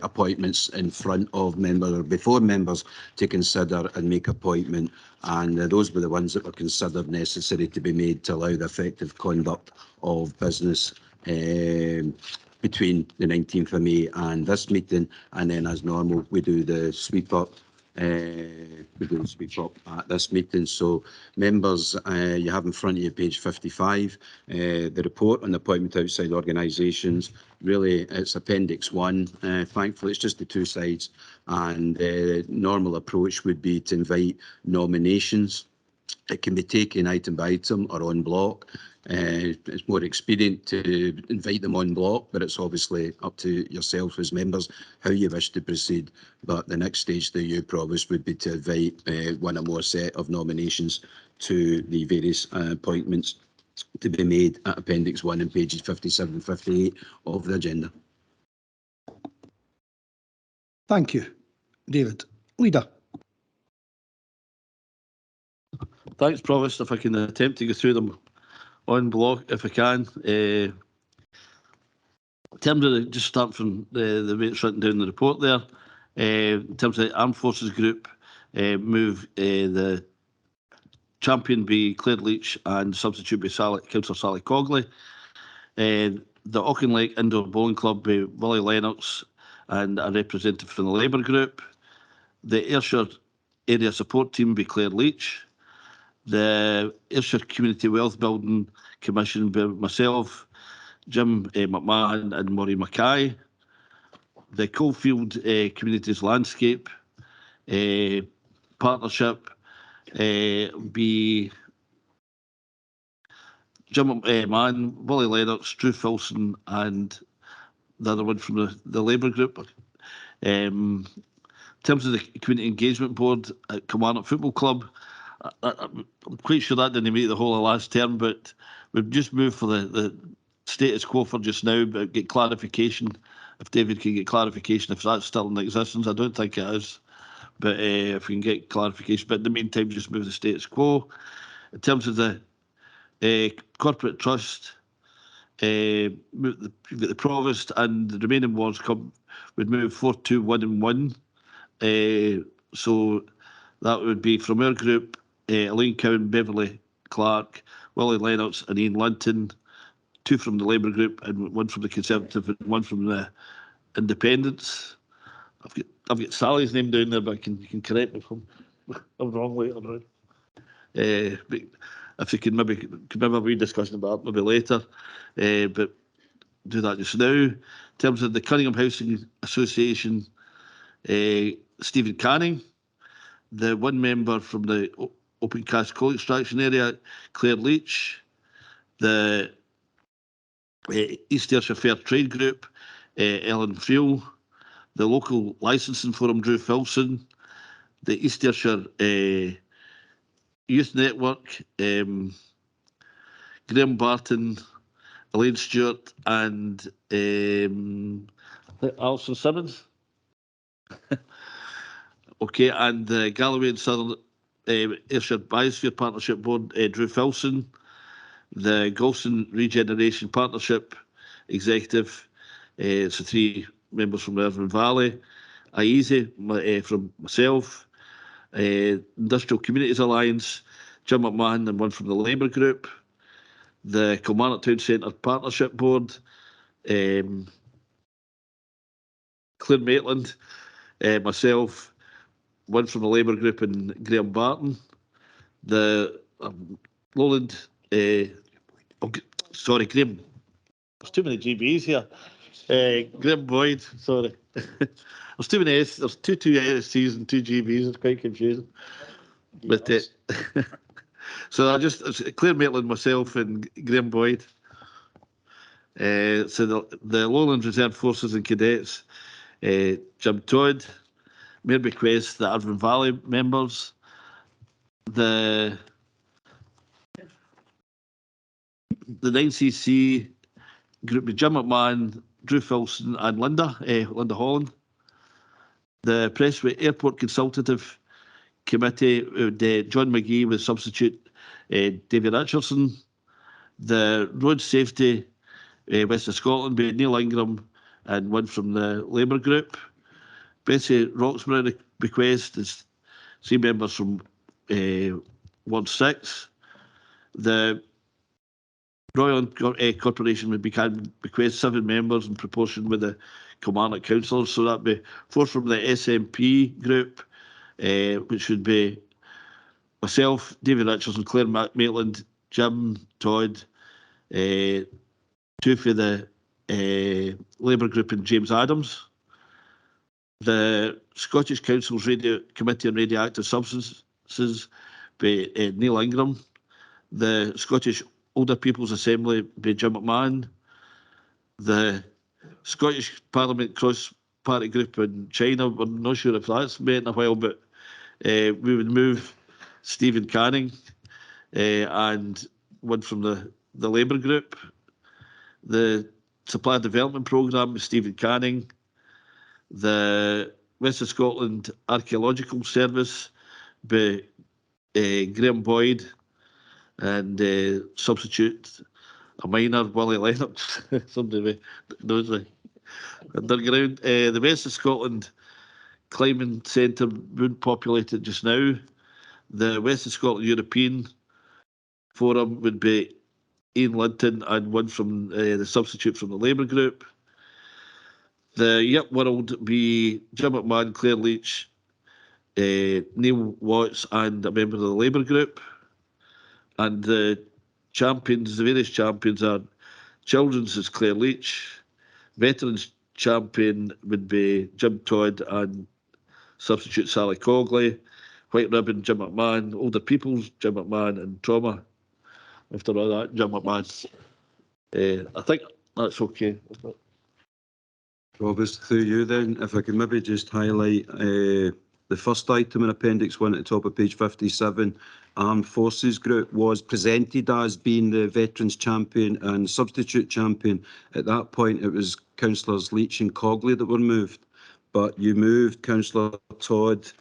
appointments in front of members, or before members, to consider and make appointment. And those were the ones that were considered necessary to be made to allow the effective conduct of business between the 19th of May and this meeting. And then, as normal, we do the sweep up we're going to speak up at this meeting. So members, you have in front of you page 55, the report on the appointment outside organisations. Really, it's Appendix 1. Thankfully, it's just the two sides, and the normal approach would be to invite nominations. It can be taken item by item or on block. It's more expedient to invite them on block, but it's obviously up to yourselves as members how you wish to proceed. But the next stage to you, Provost, would be to invite one or more set of nominations to the various appointments to be made at Appendix 1 and pages 57 and 58 of the agenda. Thank you, David. Leader. Thanks, Provost. If I can attempt to go through them on block, if I can. In terms of just start from the way it's written down in the report there, in terms of the Armed Forces Group, move the champion be Claire Leach and substitute be Councillor Sally Cogley. The Auchinleck Indoor Bowling Club be Willie Lennox and a representative from the Labour Group. The Ayrshire Area Support Team be Claire Leach. The Ayrshire Community Wealth Building Commission be myself, Jim McMahon and Maureen Mackay. The Coalfield Communities Landscape Partnership be Jim McMahon, Willie Lennox, Drew Filson and the other one from the Labour Group. In terms of the Community Engagement Board at Kilmarnock Football Club, I'm quite sure that didn't meet the whole of last term, but we've just moved for the status quo for just now, but get clarification. If David can get clarification, if that's still in existence, I don't think it is, but if we can get clarification. But in the meantime, just move the status quo. In terms of the corporate trust, you've got the Provost and the remaining wards would move 4, 2, 1 and 1. So that would be from our group, Elaine Cowan, Beverly Clark, Willie Lennox and Ian Linton, 2 from the Labour Group and 1 from the Conservative and 1 from the Independents. I've got Sally's name down there, but you can correct me if I'm wrong later on. But if you can maybe have a wee discussion about that maybe later, but do that just now. In terms of the Cunningham Housing Association, Stephen Canning. The one member from the Open Cast Coal Extraction area, Claire Leach. The East Ayrshire Fair Trade Group, Ellen Friel. The Local Licensing Forum, Drew Filson. The East Ayrshire Youth Network, Graham Barton, Elaine Stewart and Alison Simmons. Okay, and the Galloway and Southern Ayrshire Biosphere Partnership Board, Drew Filson. The Galston Regeneration Partnership Executive, so 3 members from the Irvine Valley. IEASY from myself. Industrial Communities Alliance, Jim McMahon and 1 from the Labour Group. The Kilmarnock Town Centre Partnership Board, Claire Maitland, myself, 1 from the Labour Group and Graham Barton. The Lowland, sorry, Graham, there's too many GBs here. Graham Boyd, sorry. There's too many S, there's two SCs and 2 GBs, it's quite confusing. But so it's Claire Maitland, myself and Graham Boyd. So the Lowland Reserve Forces and Cadets, Jim Todd, Mayor Bequest, the Irvine Valley members, the 9cc group with Jim McMahon, Drew Filson and Linda Holland. The Prestwick Airport Consultative Committee, John McGee with substitute David Richardson. The Road Safety West of Scotland by Neil Ingram and 1 from the Labour Group. Bessie Roxburgh bequest is 3 members from Ward 6. The Royal Corporation would bequest 7 members in proportion with the Kilmarnock councillors, so that'd be 4 from the SNP group, which would be myself, David Richardson, Claire Maitland, Jim Todd, two for the Labour group and James Adams. The Scottish Council's Radio Committee on Radioactive Substances by Neil Ingram. The Scottish Older People's Assembly by Jim McMahon. The Scottish Parliament Cross-Party Group in China, we're not sure if that's met in a while, but we would move Stephen Canning and one from the Labour group. The Supply Development Programme with Stephen Canning. The West of Scotland Archaeological Service by Graham Boyd and substitute a minor, Willie Leonard, somebody knows the underground. The West of Scotland Climbing Centre wouldn't populate it just now. The West of Scotland European Forum would be Ian Linton and one from the substitute from the Labour group. The Yip World would be Jim McMahon, Claire Leach, Neil Watts and a member of the Labour group. And the champions, the various champions are Children's is Claire Leach, Veterans champion would be Jim Todd and substitute Sally Cogley, White Ribbon Jim McMahon, Older People's Jim McMahon and Trauma. After all that, Jim McMahon. I think that's okay. Provost, through you then, if I could maybe just highlight the first item in Appendix 1 at the top of page 57. Armed Forces Group was presented as being the Veterans Champion and Substitute Champion. At that point, it was Councillors Leach and Cogley that were moved, but you moved Councillor Todd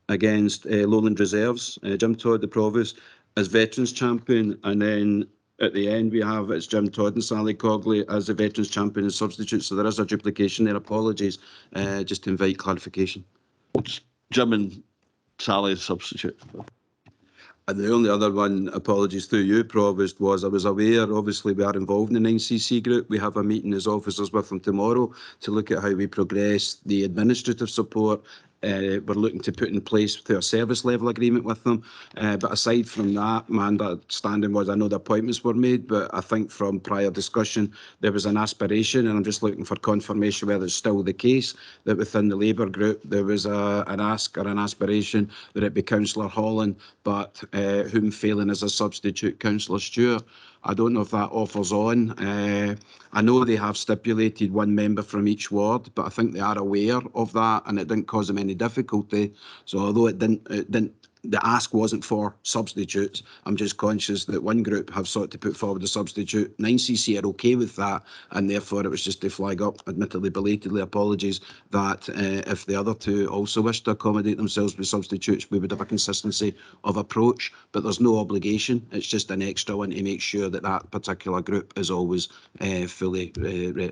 against Lowland Reserves, Jim Todd, the Provost, as Veterans Champion, and then at the end we have it's Jim Todd and Sally Cogley as the Veterans Champion and Substitute, so there is a duplication there. Apologies, just to invite clarification. It's Jim and Sally as substitute. And the only other one, apologies through you, Provost, was I was aware, obviously we are involved in the 9cc group. We have a meeting as officers with them tomorrow to look at how we progress the administrative support. We're looking to put in place through a service level agreement with them. But aside from that, my understanding was, I know the appointments were made, but I think from prior discussion, there was an aspiration, and I'm just looking for confirmation whether it's still the case, that within the Labour group, there was an ask or an aspiration that it be Councillor Holland, but whom failing as a substitute, Councillor Stewart. I don't know if that offers on. I know they have stipulated one member from each ward, but I think they are aware of that, and it didn't cause them any difficulty. So although it didn't, the ask wasn't for substitutes, I'm just conscious that one group have sought to put forward a substitute. 9cc are okay with that, and therefore it was just to flag up, admittedly belatedly, apologies, that if the other two also wish to accommodate themselves with substitutes, we would have a consistency of approach, but there's no obligation. It's just an extra one to make sure that that particular group is always fully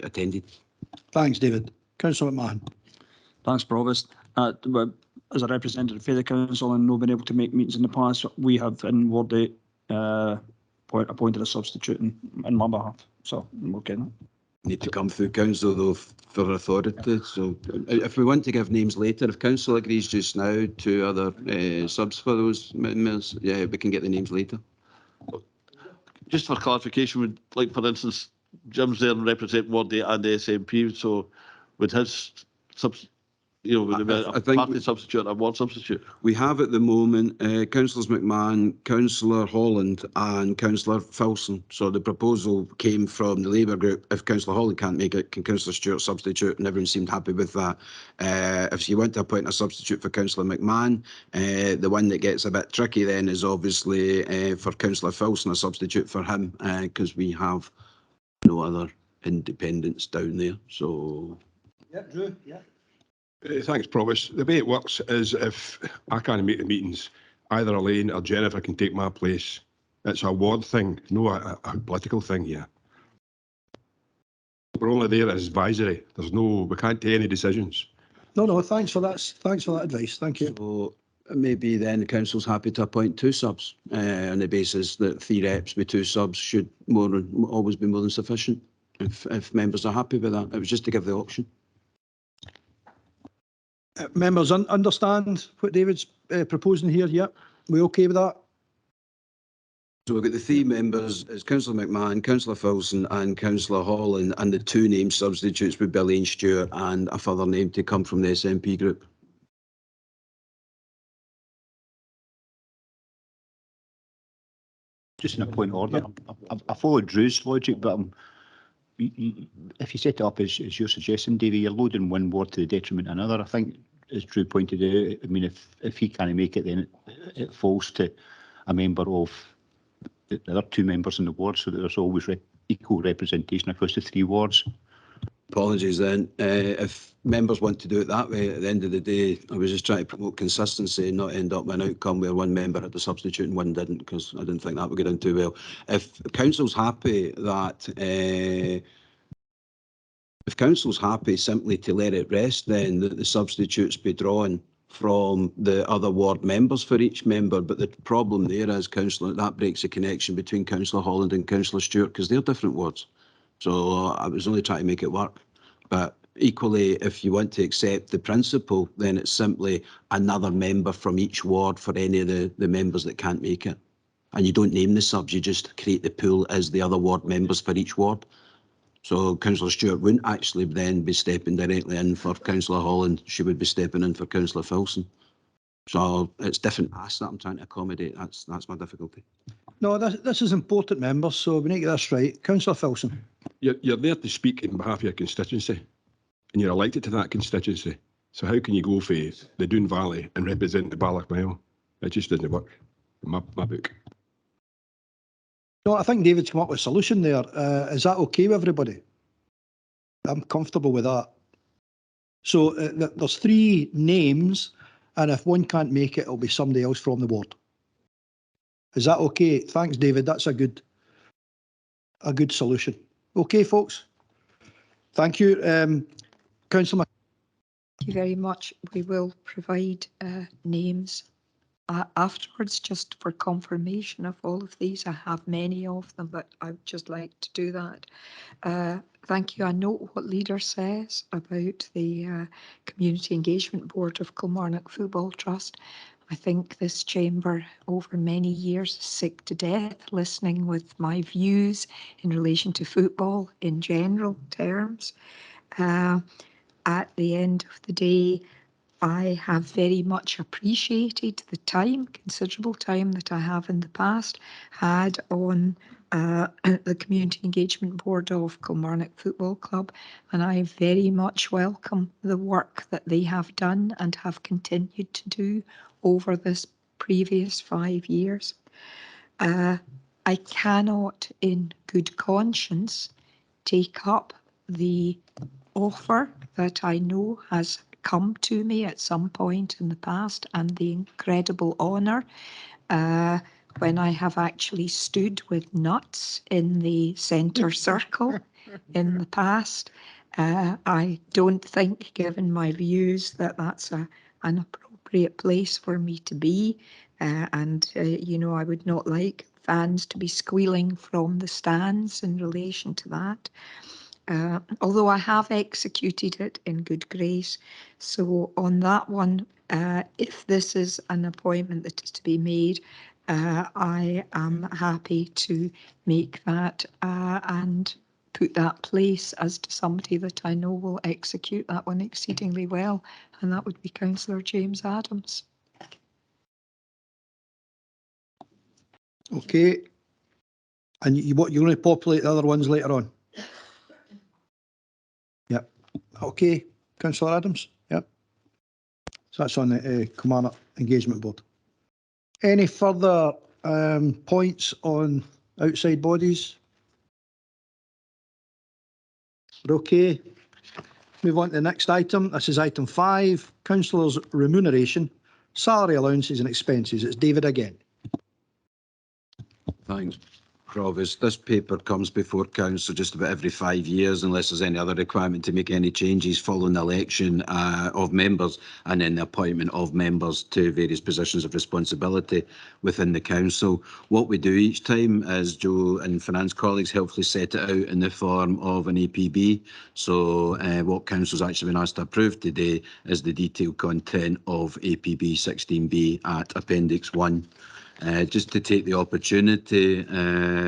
attended. Thanks, David. Councillor McMahon. Thanks, Provost. As a representative for the council and not been able to make meetings in the past, we have in Ward 8 appointed a substitute in my behalf. So I'm okay now. Need to come through council though for authority. So if we want to give names later, if council agrees just now to other subs for those members, yeah, we can get the names later. Just for clarification, would, like for instance, Jim's there and represent Ward 8 and the SNP, so would his would it be a party substitute and one substitute? We have at the moment Councillors McMahon, Councillor Holland and Councillor Filson. So the proposal came from the Labour group. If Councillor Holland can't make it, can Councillor Stewart substitute? And everyone seemed happy with that. If you want to appoint a substitute for Councillor McMahon, the one that gets a bit tricky then is obviously for Councillor Filson, a substitute for him, because we have no other independents down there. So. Yeah, Drew. Yeah. Thanks, Provost. The way it works is if I can't make the meetings, either Elaine or Jennifer can take my place. It's a ward thing, no a political thing here. We're only there as advisory. We can't take any decisions. No, thanks for that. Thanks for that advice. Thank you. So maybe then the council's happy to appoint two subs on the basis that 3 reps with 2 subs should always be more than sufficient. If members are happy with that, it was just to give the option. Members understand what David's proposing here? Yep. We okay with that? So we've got the three members, it's Councillor McMahon, Councillor Filson and Councillor Holland, and the two name substitutes would be Elaine Stewart and a further name to come from the SNP group. Just in a point of order, I followed Drew's logic, but if you set it up as you're suggesting, Davy, you're loading one ward to the detriment of another. I think, as Drew pointed out, I mean, if he can't make it, then it falls to a member of the other two members in the ward, so that there's always equal representation across the three wards. Apologies then. If members want to do it that way, at the end of the day, I was just trying to promote consistency and not end up with an outcome where one member had to substitute and one didn't, because I didn't think that would go down too well. If council's happy that if council's happy simply to let it rest, then the substitutes be drawn from the other ward members for each member. But the problem there is, councillor, that breaks the connection between Councillor Holland and Councillor Stewart, because they're different wards. So I was only trying to make it work. But equally, if you want to accept the principle, then it's simply another member from each ward for any of the members that can't make it. And you don't name the subs, you just create the pool as the other ward members for each ward. So Councillor Stewart wouldn't actually then be stepping directly in for Councillor Holland. She would be stepping in for Councillor Filson. So it's different asks that I'm trying to accommodate. That's my difficulty. No, this is important, members, so we need to get this right. Councillor Filson. You're there to speak on behalf of your constituency, and you're elected to that constituency. So how can you go for the Doon Valley and represent the Ballochmyle? It just doesn't work in my book. No, I think David's come up with a solution there. Is that okay with everybody? I'm comfortable with that. So there's three names, and if one can't make it, it'll be somebody else from the ward. Is that okay? Thanks, David. That's a good solution. Okay, folks. Thank you, Councillor. Thank you very much. We will provide names afterwards, just for confirmation of all of these. I have many of them, but I would just like to do that. Thank you. I note what Leader says about the Community Engagement Board of Kilmarnock Football Trust. I think this chamber over many years is sick to death listening with my views in relation to football in general terms. At the end of the day, I have very much appreciated the time, considerable time that I have in the past had on the Community Engagement Board of Kilmarnock Football Club, and I very much welcome the work that they have done and have continued to do over this previous 5 years. I cannot in good conscience take up the offer that I know has come to me at some point in the past, and the incredible honour when I have actually stood with nuts in the centre circle in the past. I don't think, given my views, that that's an appropriate place for me to be, and you know, I would not like fans to be squealing from the stands in relation to that. Although I have executed it in good grace. So on that one, if this is an appointment that is to be made, I am happy to make that and put that place as to somebody that I know will execute that one exceedingly well, and that would be Councillor James Adams. Okay. And you're going to populate the other ones later on? Yep. Okay, Councillor Adams. Yep. So that's on the Kilmarnock Engagement Board. Any further points on outside bodies? We're okay. Move on to the next item. This is item 5, Councillors' Remuneration, Salary Allowances and Expenses. It's David again. Thanks. Provost. This paper comes before council just about every 5 years, unless there's any other requirement to make any changes following the election of members and then the appointment of members to various positions of responsibility within the council. What we do each time is Joe and finance colleagues helpfully set it out in the form of an APB. So what council's actually been asked to approve today is the detailed content of APB 16B at Appendix 1. Just to take the opportunity,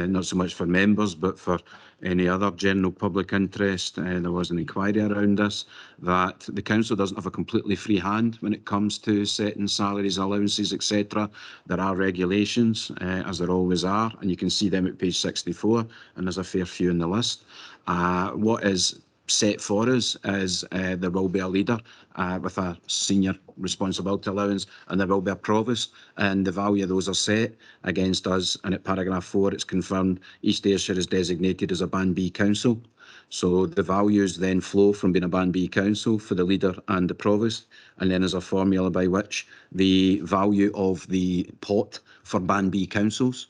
not so much for members, but for any other general public interest, there was an inquiry around this, that the council doesn't have a completely free hand when it comes to setting salaries, allowances, etc. There are regulations, as there always are, and you can see them at page 64, and there's a fair few in the list. What is set for us is there will be a leader with a senior responsibility allowance, and there will be a provost, and the value of those are set against us. And at paragraph 4, it's confirmed East Ayrshire is designated as a Band B council. So the values then flow from being a Band B council for the leader and the provost, and then there's a formula by which the value of the pot for Band B councils,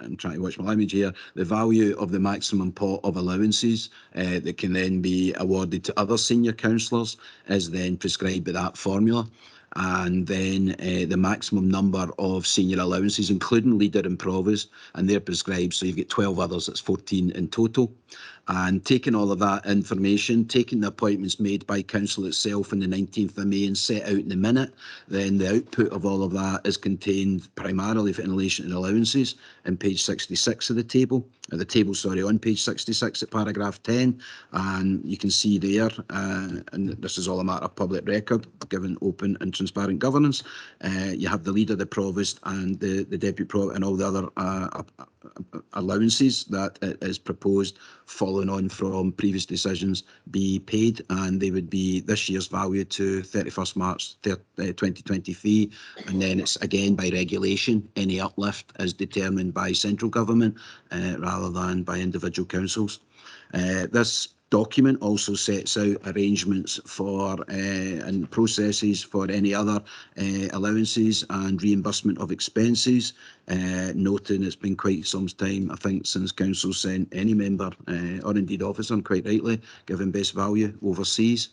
I'm trying to watch my language here, the value of the maximum pot of allowances that can then be awarded to other senior councillors is then prescribed by that formula. And then the maximum number of senior allowances, including leader and provost, and they're prescribed. So you've got 12 others, that's 14 in total. And taking all of that information, taking the appointments made by council itself on the 19th of May and set out in the minute, then the output of all of that is contained primarily in relation to allowances in page 66 of the table, on page 66 at paragraph 10. And you can see there, and this is all a matter of public record, given open and transparent governance, you have the leader, the provost, and the deputy provost, and all the other allowances that is proposed following on from previous decisions be paid, and they would be this year's value to 31st March 2023, and then it's again by regulation, any uplift is determined by central government rather than by individual councils. This document also sets out arrangements for and processes for any other allowances and reimbursement of expenses, noting it's been quite some time, I think, since council sent any member or indeed officer, quite rightly, given best value overseas,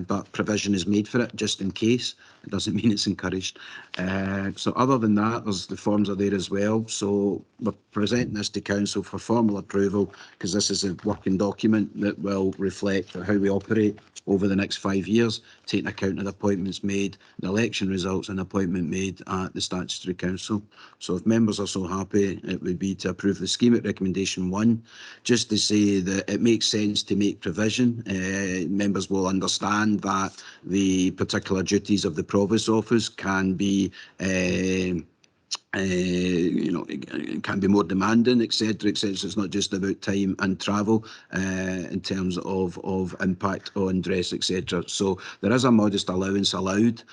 but provision is made for it just in case. It doesn't mean it's encouraged. So other than that, the forms are there as well. So we're presenting this to council for formal approval because this is a working document that will reflect how we operate over the next 5 years, taking account of the appointments made, the election results and appointment made at the statutory council. So if members are so happy, it would be to approve the scheme at recommendation 1, just to say that it makes sense to make provision. Members will understand that the particular duties of the provost office can be it can be more demanding, etc., etc. It's not just about time and travel in terms of impact on dress, etc. So there is a modest allowance allowed.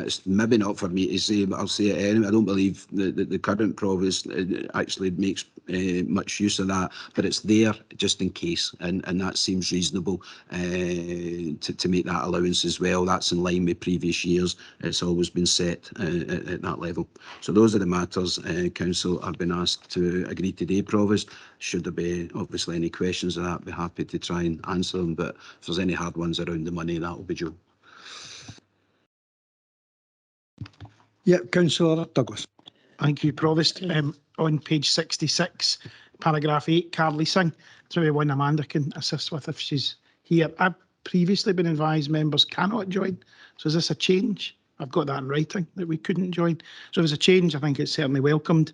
It's maybe not for me to say, but I'll say it anyway. I don't believe the current provost actually makes much use of that, but it's there just in case, and that seems reasonable to make that allowance as well. That's in line with previous years. It's always been set at that level. So those are the matters council have been asked to agree today, provost. Should there be obviously any questions of that, I'd be happy to try and answer them, but if there's any hard ones around the money, that will be Joe. Yep, Councillor Douglas. Thank you, Provost. On page 66, paragraph 8, car leasing. It's maybe one Amanda can assist with if she's here. I've previously been advised members cannot join. So is this a change? I've got that in writing that we couldn't join. So if it's a change, I think it's certainly welcomed.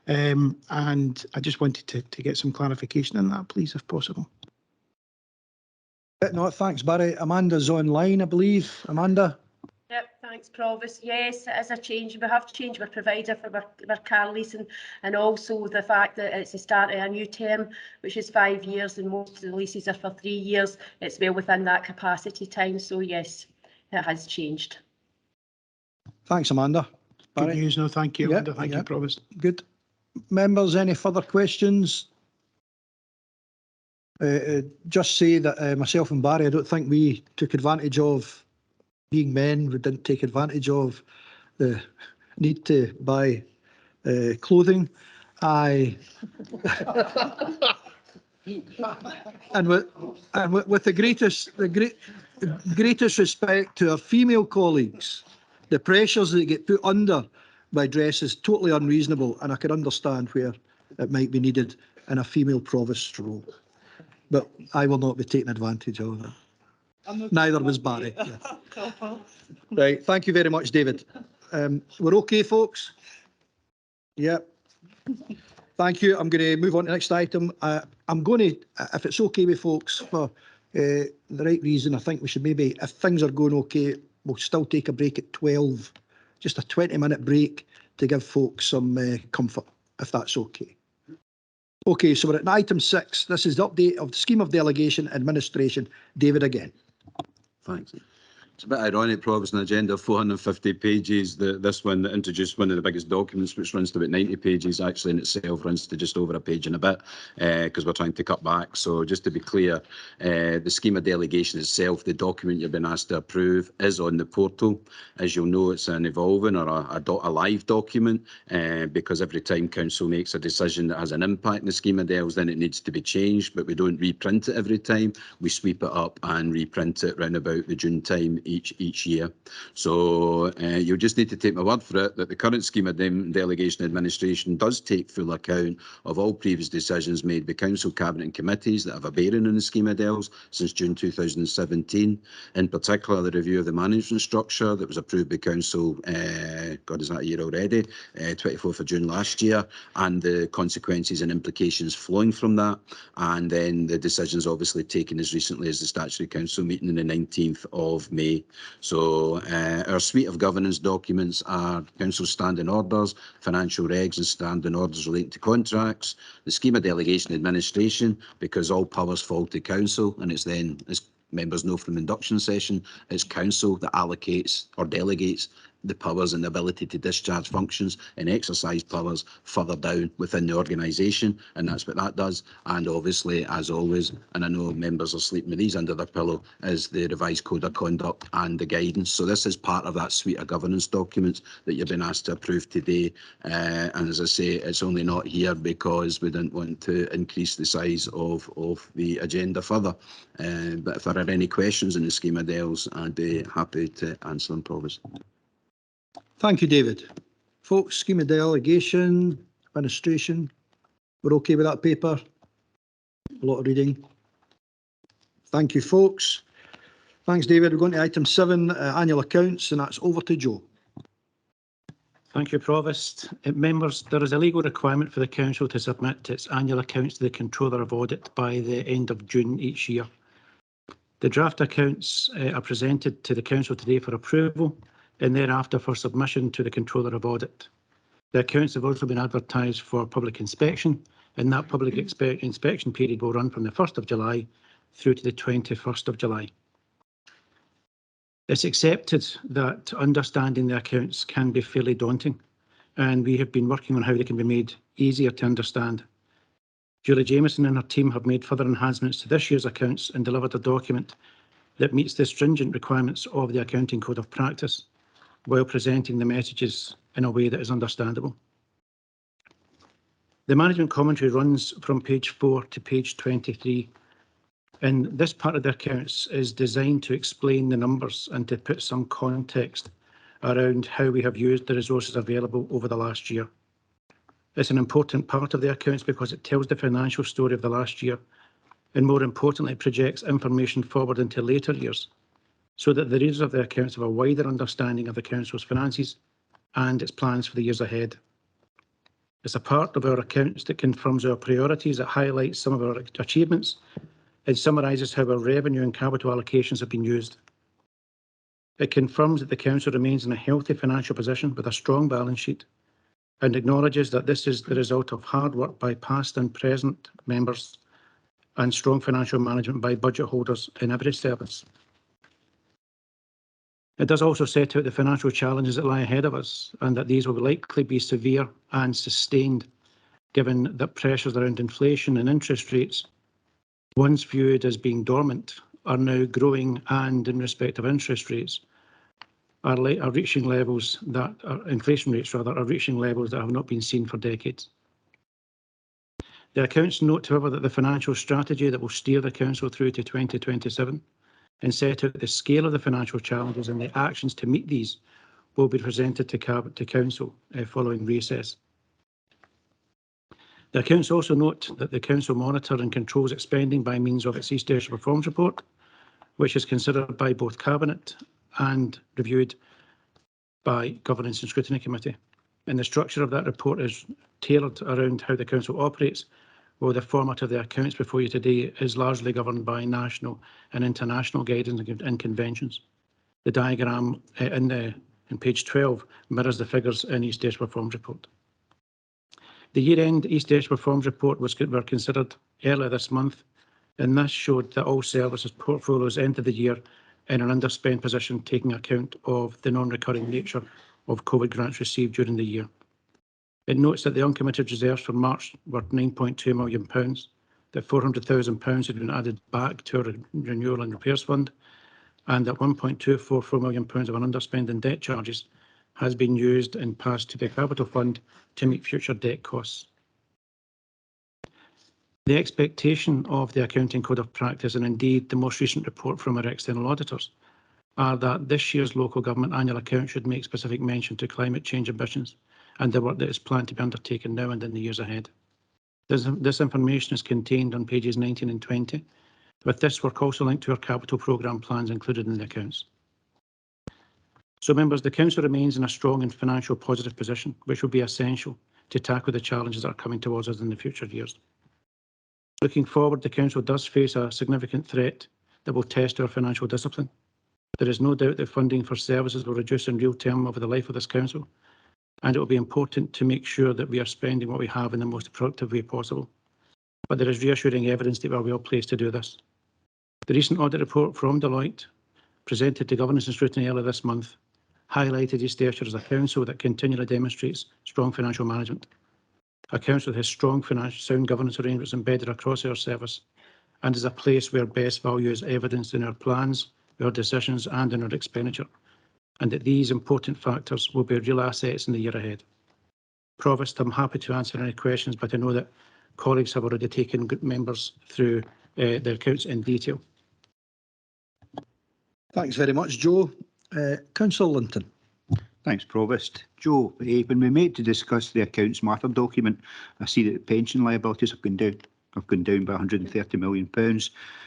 And I just wanted to get some clarification on that, please, if possible. No, thanks, Barry. Amanda's online, I believe. Amanda? Yep, thanks, Provost. Yes, it is a change. We have to change our provider for our car leasing, and also the fact that it's the start of a new term, which is 5 years, and most of the leases are for 3 years. It's well within that capacity time. So yes, it has changed. Thanks, Amanda. Barry? Good news, no, thank you, Amanda. Thank you, Provost. Good. Members, any further questions? Just say that myself and Barry, I don't think we took advantage of being men. We didn't take advantage of the need to buy clothing. Aye. And with the greatest respect to our female colleagues, the pressures that get put under by dress is totally unreasonable, and I can understand where it might be needed in a female provost role. But I will not be taking advantage of that. Neither was Barry. Yeah. Right, thank you very much, David. We're okay, folks? Yeah. Thank you. I'm going to move on to the next item. I'm going to, if it's okay with folks, for the right reason, I think we should maybe, if things are going okay, we'll still take a break at 12, just a 20-minute break to give folks some comfort, if that's okay. Okay, so we're at item 6. This is the update of the scheme of delegation administration. David again. Thanks. It's a bit ironic, Provost, an agenda of 450 pages. This one that introduced one of the biggest documents, which runs to about 90 pages, actually in itself runs to just over a page and a bit, because we're trying to cut back. So just to be clear, the scheme of delegation itself, the document you've been asked to approve, is on the portal. As you'll know, it's an evolving or a live document, because every time Council makes a decision that has an impact in the scheme of deals, then it needs to be changed, but we don't reprint it every time. We sweep it up and reprint it round about the June time each year. So you'll just need to take my word for it that the current scheme of delegation administration does take full account of all previous decisions made by Council, Cabinet and committees that have a bearing on the scheme of deals since June 2017. In particular, the review of the management structure that was approved by Council, God, is that a year already, 24th of June last year, and the consequences and implications flowing from that. And then the decisions obviously taken as recently as the Statutory Council meeting on the 19th of May. So our suite of governance documents are Council standing orders, financial regs and standing orders relating to contracts, the scheme of delegation administration, because all powers fall to Council, and it's then, as members know from the induction session, it's Council that allocates or delegates the powers and the ability to discharge functions and exercise powers further down within the organisation, and that's what that does. And obviously, as always, and I know members are sleeping with these under their pillow, is the revised code of conduct and the guidance. So this is part of that suite of governance documents that you've been asked to approve today. And as I say, it's only not here because we didn't want to increase the size of the agenda further. But if there are any questions in the scheme of deals, I'd be happy to answer them, Provost. Thank you, David. Folks, scheme of delegation, administration, we're okay with that paper? A lot of reading. Thank you, folks. Thanks, David. We're going to item 7, annual accounts, and that's over to Joe. Thank you, Provost. Members, there is a legal requirement for the Council to submit its annual accounts to the Controller of Audit by the end of June each year. The draft accounts are presented to the Council today for approval and thereafter for submission to the Controller of Audit. The accounts have also been advertised for public inspection, and that public inspection period will run from the 1st of July through to the 21st of July. It's accepted that understanding the accounts can be fairly daunting, and we have been working on how they can be made easier to understand. Julie Jameson and her team have made further enhancements to this year's accounts and delivered a document that meets the stringent requirements of the Accounting Code of Practice, while presenting the messages in a way that is understandable. The management commentary runs from page 4 to page 23, and this part of the accounts is designed to explain the numbers and to put some context around how we have used the resources available over the last year. It's an important part of the accounts because it tells the financial story of the last year, and more importantly, it projects information forward into later years, so that the readers of the accounts have a wider understanding of the Council's finances and its plans for the years ahead. It's a part of our accounts that confirms our priorities, it highlights some of our achievements, and summarises how our revenue and capital allocations have been used. It confirms that the Council remains in a healthy financial position with a strong balance sheet, and acknowledges that this is the result of hard work by past and present members and strong financial management by budget holders in every service. It does also set out the financial challenges that lie ahead of us, and that these will likely be severe and sustained, given that pressures around inflation and interest rates, once viewed as being dormant, are now growing, and in respect of interest rates, are reaching levels that are, inflation rates rather, are reaching levels that have not been seen for decades. The accounts note, however, that the financial strategy that will steer the council through to 2027 and set out the scale of the financial challenges and the actions to meet these will be presented to council following recess. The accounts also note that the council monitors and controls its spending by means of its East Ayrshire Performance Report, which is considered by both Cabinet and reviewed by Governance and Scrutiny Committee. And the structure of that report is tailored around how the council operates, while the format of the accounts before you today is largely governed by national and international guidance and conventions. The diagram in page 12 mirrors the figures in East Ayrshire Performance Report. The year-end East Ayrshire Performance Report were considered earlier this month, and this showed that all services portfolios entered the year in an underspend position, taking account of the non-recurring nature of COVID grants received during the year. It notes that the uncommitted reserves for March were £9.2 million, that £400,000 had been added back to our renewal and repairs fund, and that £1.244 million of an underspend in debt charges has been used and passed to the capital fund to meet future debt costs. The expectation of the Accounting Code of Practice, and indeed the most recent report from our external auditors, are that this year's local government annual account should make specific mention to climate change ambitions and the work that is planned to be undertaken now and in the years ahead. This information is contained on pages 19 and 20, with this work also linked to our capital programme plans included in the accounts. So, members, the council remains in a strong and financial positive position, which will be essential to tackle the challenges that are coming towards us in the future years. Looking forward, the council does face a significant threat that will test our financial discipline. There is no doubt that funding for services will reduce in real term over the life of this council, and it will be important to make sure that we are spending what we have in the most productive way possible. But there is reassuring evidence that we are well placed to do this. The recent audit report from Deloitte, presented to Governance and Scrutiny earlier this month, highlighted East Ayrshire as a council that continually demonstrates strong financial management, a council that has strong sound governance arrangements embedded across our service, and is a place where best value is evidenced in our plans, our decisions and in our expenditure, and that these important factors will be real assets in the year ahead. Provost, I'm happy to answer any questions, but I know that colleagues have already taken good members through their accounts in detail. Thanks very much, Joe. Councillor Linton. Thanks, Provost. Joe, when we met to discuss the accounts matter document, I see that the pension liabilities have gone down by £130 million.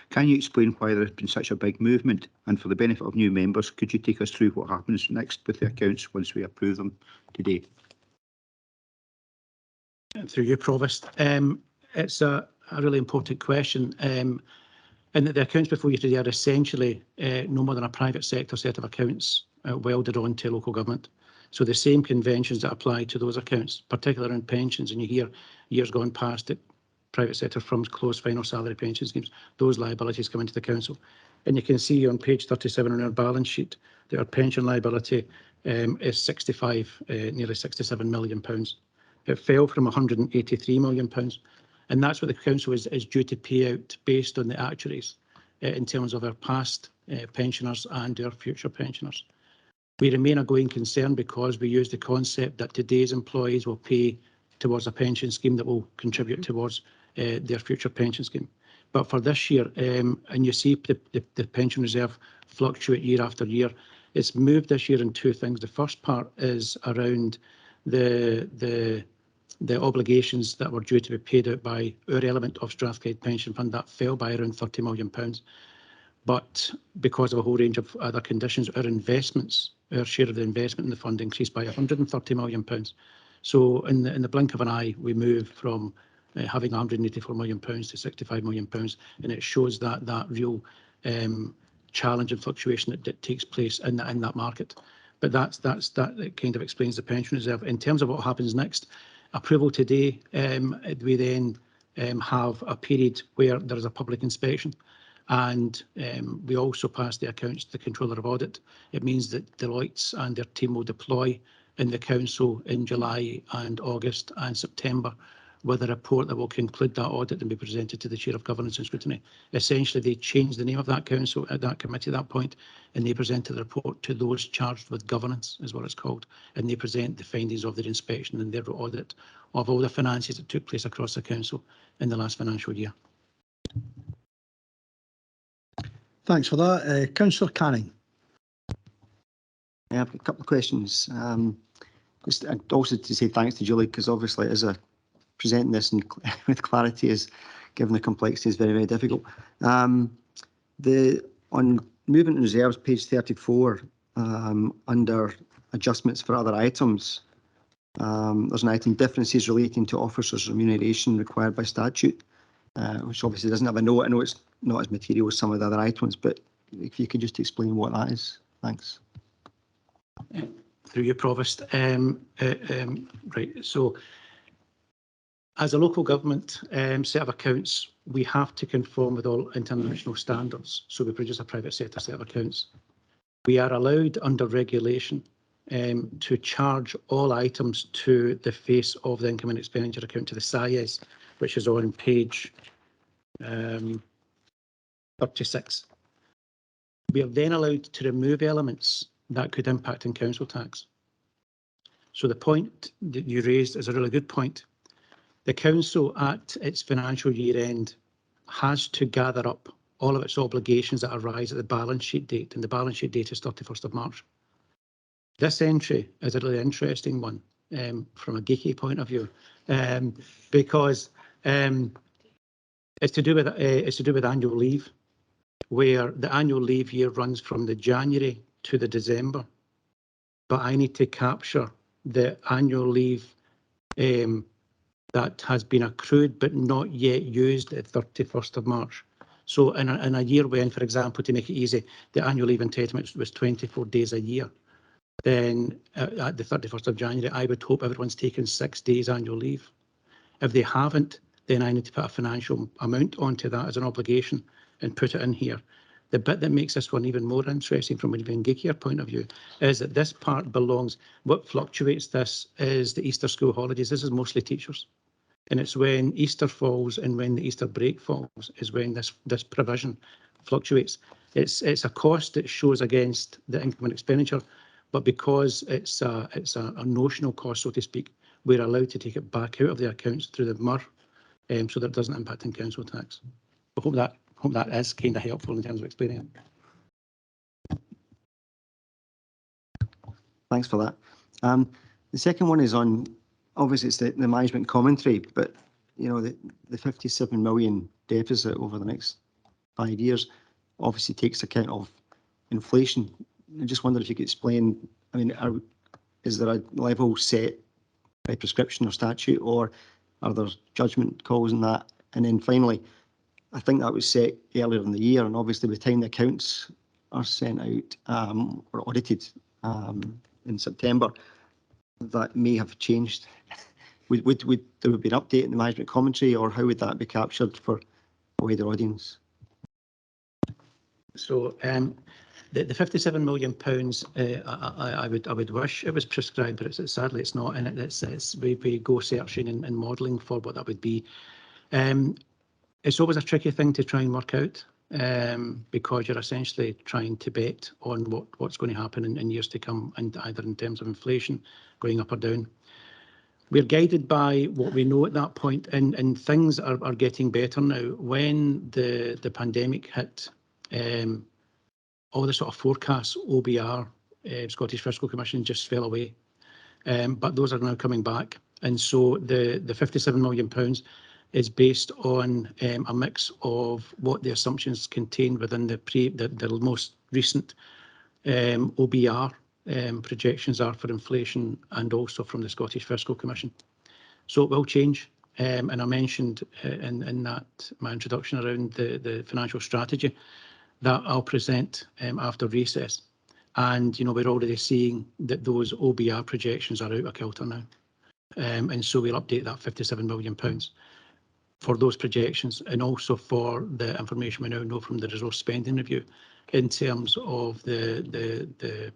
Can you explain why there has been such a big movement? And for the benefit of new members, could you take us through what happens next with the accounts once we approve them today? Through you, Provost. It's a really important question, and that the accounts before you today are essentially no more than a private sector set of accounts welded on to local government. So the same conventions that apply to those accounts, particularly around pensions, and you hear years gone past that private sector firms close final salary pension schemes, those liabilities come into the council. And you can see on page 37 on our balance sheet that our pension liability is nearly £67 million. It fell from £183 million. And that's what the council is due to pay out based on the actuaries in terms of our past pensioners and our future pensioners. We remain a going concern because we use the concept that today's employees will pay towards a pension scheme that will contribute towards their future pension scheme. But for this year, and you see the pension reserve fluctuate year after year, it's moved this year in two things. The first part is around the obligations that were due to be paid out by our element of Strathclyde Pension Fund. That fell by around £30 million. But because of a whole range of other conditions, our investments, our share of the investment in the fund increased by £130 million. So in the blink of an eye, we move from having £184 million to £65 million, and it shows that real challenge and fluctuation that takes place in that market. But that kind of explains the pension reserve. In terms of what happens next, approval today, we then have a period where there is a public inspection, and we also pass the accounts to the Controller of Audit. It means that Deloitte and their team will deploy in the council in July and August and September, with a report that will conclude that audit and be presented to the Chair of Governance and Scrutiny. Essentially, they changed the name of that council at that committee at that point, and they presented the report to those charged with governance, is what it's called, and they present the findings of their inspection and their audit of all the finances that took place across the council in the last financial year. Thanks for that. Councillor Canning. I've got a couple of questions. Just also to say thanks to Julie, because obviously it is presenting this with clarity is, given the complexity, is very, very difficult. On movement and reserves, page 34, under adjustments for other items, there's an item, differences relating to officers' remuneration required by statute, which obviously doesn't have a note. I know it's not as material as some of the other items, but if you could just explain what that is. Thanks. Through you, Provost. Right, so as a local government set of accounts, we have to conform with all international standards. So we produce a private sector set of accounts. We are allowed under regulation to charge all items to the face of the income and expenditure account, to the SIES, which is on page 36. We are then allowed to remove elements that could impact on council tax. So the point that you raised is a really good point. The council at its financial year end has to gather up all of its obligations that arise at the balance sheet date, and the balance sheet date is 31st of March. This entry is a really interesting one from a geeky point of view, because it's to do with annual leave, where the annual leave year runs from the January to the December, but I need to capture the annual leave that has been accrued but not yet used at 31st of March. So in a year when, for example, to make it easy, the annual leave entitlement was 24 days a year, then at the 31st of January, I would hope everyone's taken 6 days annual leave. If they haven't, then I need to put a financial amount onto that as an obligation and put it in here. The bit that makes this one even more interesting from an even geekier point of view is that this part belongs, what fluctuates this is the Easter school holidays. This is mostly teachers. And it's when Easter falls and when the Easter break falls is when this provision fluctuates. It's a cost that shows against the income and expenditure, but because it's a notional cost, so to speak, we're allowed to take it back out of the accounts through the MUR, so that it doesn't impact on council tax. I hope that is kind of helpful in terms of explaining it. Thanks for that. The second one is on, obviously it's the management commentary, but you know, the 57 million deficit over the next 5 years obviously takes account of inflation. I just wonder if you could explain, I mean, is there a level set by prescription or statute, or are there judgment calls in that? And then finally, I think that was set earlier in the year, and obviously by the time the accounts are sent out or audited in September, that may have changed. Would there be an update in the management commentary, or how would that be captured for a wider audience? So the £57 million, I would wish it was prescribed, but sadly it's not, and we go searching and modelling for what that would be. It's always a tricky thing to try and work out, because you're essentially trying to bet on what's going to happen in years to come, and either in terms of inflation going up or down. We're guided by what we know at that point, and things are getting better now. When the pandemic hit, all the sort of forecasts, OBR, Scottish Fiscal Commission, just fell away. But those are now coming back. And so the £57 million is based on a mix of what the assumptions contained within the most recent OBR projections are for inflation, and also from the Scottish Fiscal Commission. So it will change. And I mentioned in that my introduction around the financial strategy that I'll present after recess. And, you know, we're already seeing that those OBR projections are out of kilter now. And so we'll update that £57 million for those projections, and also for the information we now know from the resource spending review in terms of the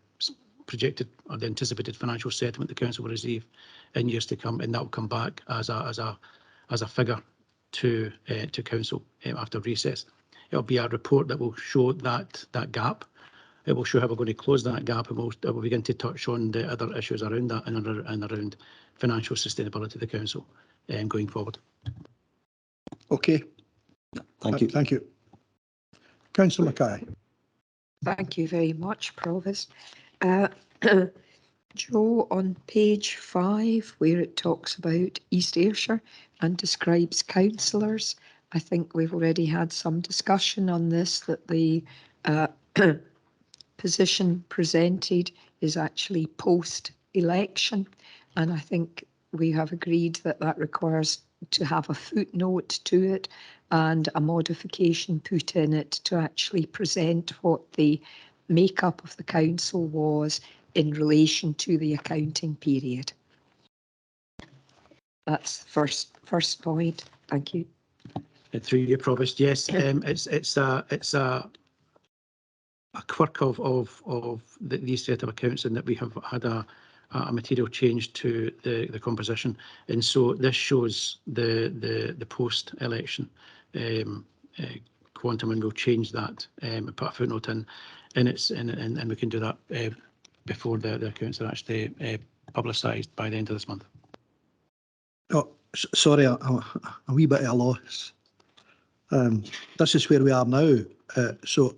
projected or the anticipated financial settlement the council will receive in years to come, and that will come back as a as a figure to council after recess. It'll be a report that will show that gap. It will show how we're going to close that gap, and we'll begin to touch on the other issues around that and around financial sustainability of the council going forward. Okay. Thank you. Thank you. Councillor Mackay. Thank you very much, Provost. Joe, on page 5, where it talks about East Ayrshire and describes councillors, I think we've already had some discussion on this, that the position presented is actually post-election, and I think we have agreed that that requires to have a footnote to it and a modification put in it to actually present what the makeup of the council was in relation to the accounting period. That's the first point. Thank you. Through you, Provost. Yes, it's a quirk of these set of accounts, in that we have had a material change to the composition, and so this shows the post-election quantum, and we'll change that and put a footnote in, and we can do that before the accounts are actually publicised by the end of this month. Oh, sorry, I'm a wee bit at a loss. This is where we are now. So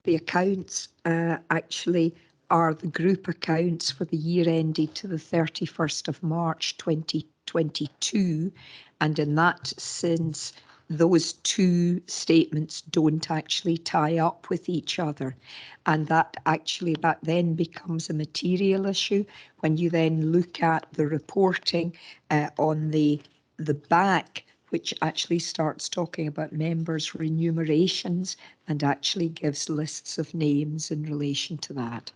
the accounts actually are the group accounts for the year ended to the 31st of March 2022, and in that sense those two statements don't actually tie up with each other, and that then becomes a material issue when you then look at the reporting on the back, which actually starts talking about members' remunerations and actually gives lists of names in relation to that.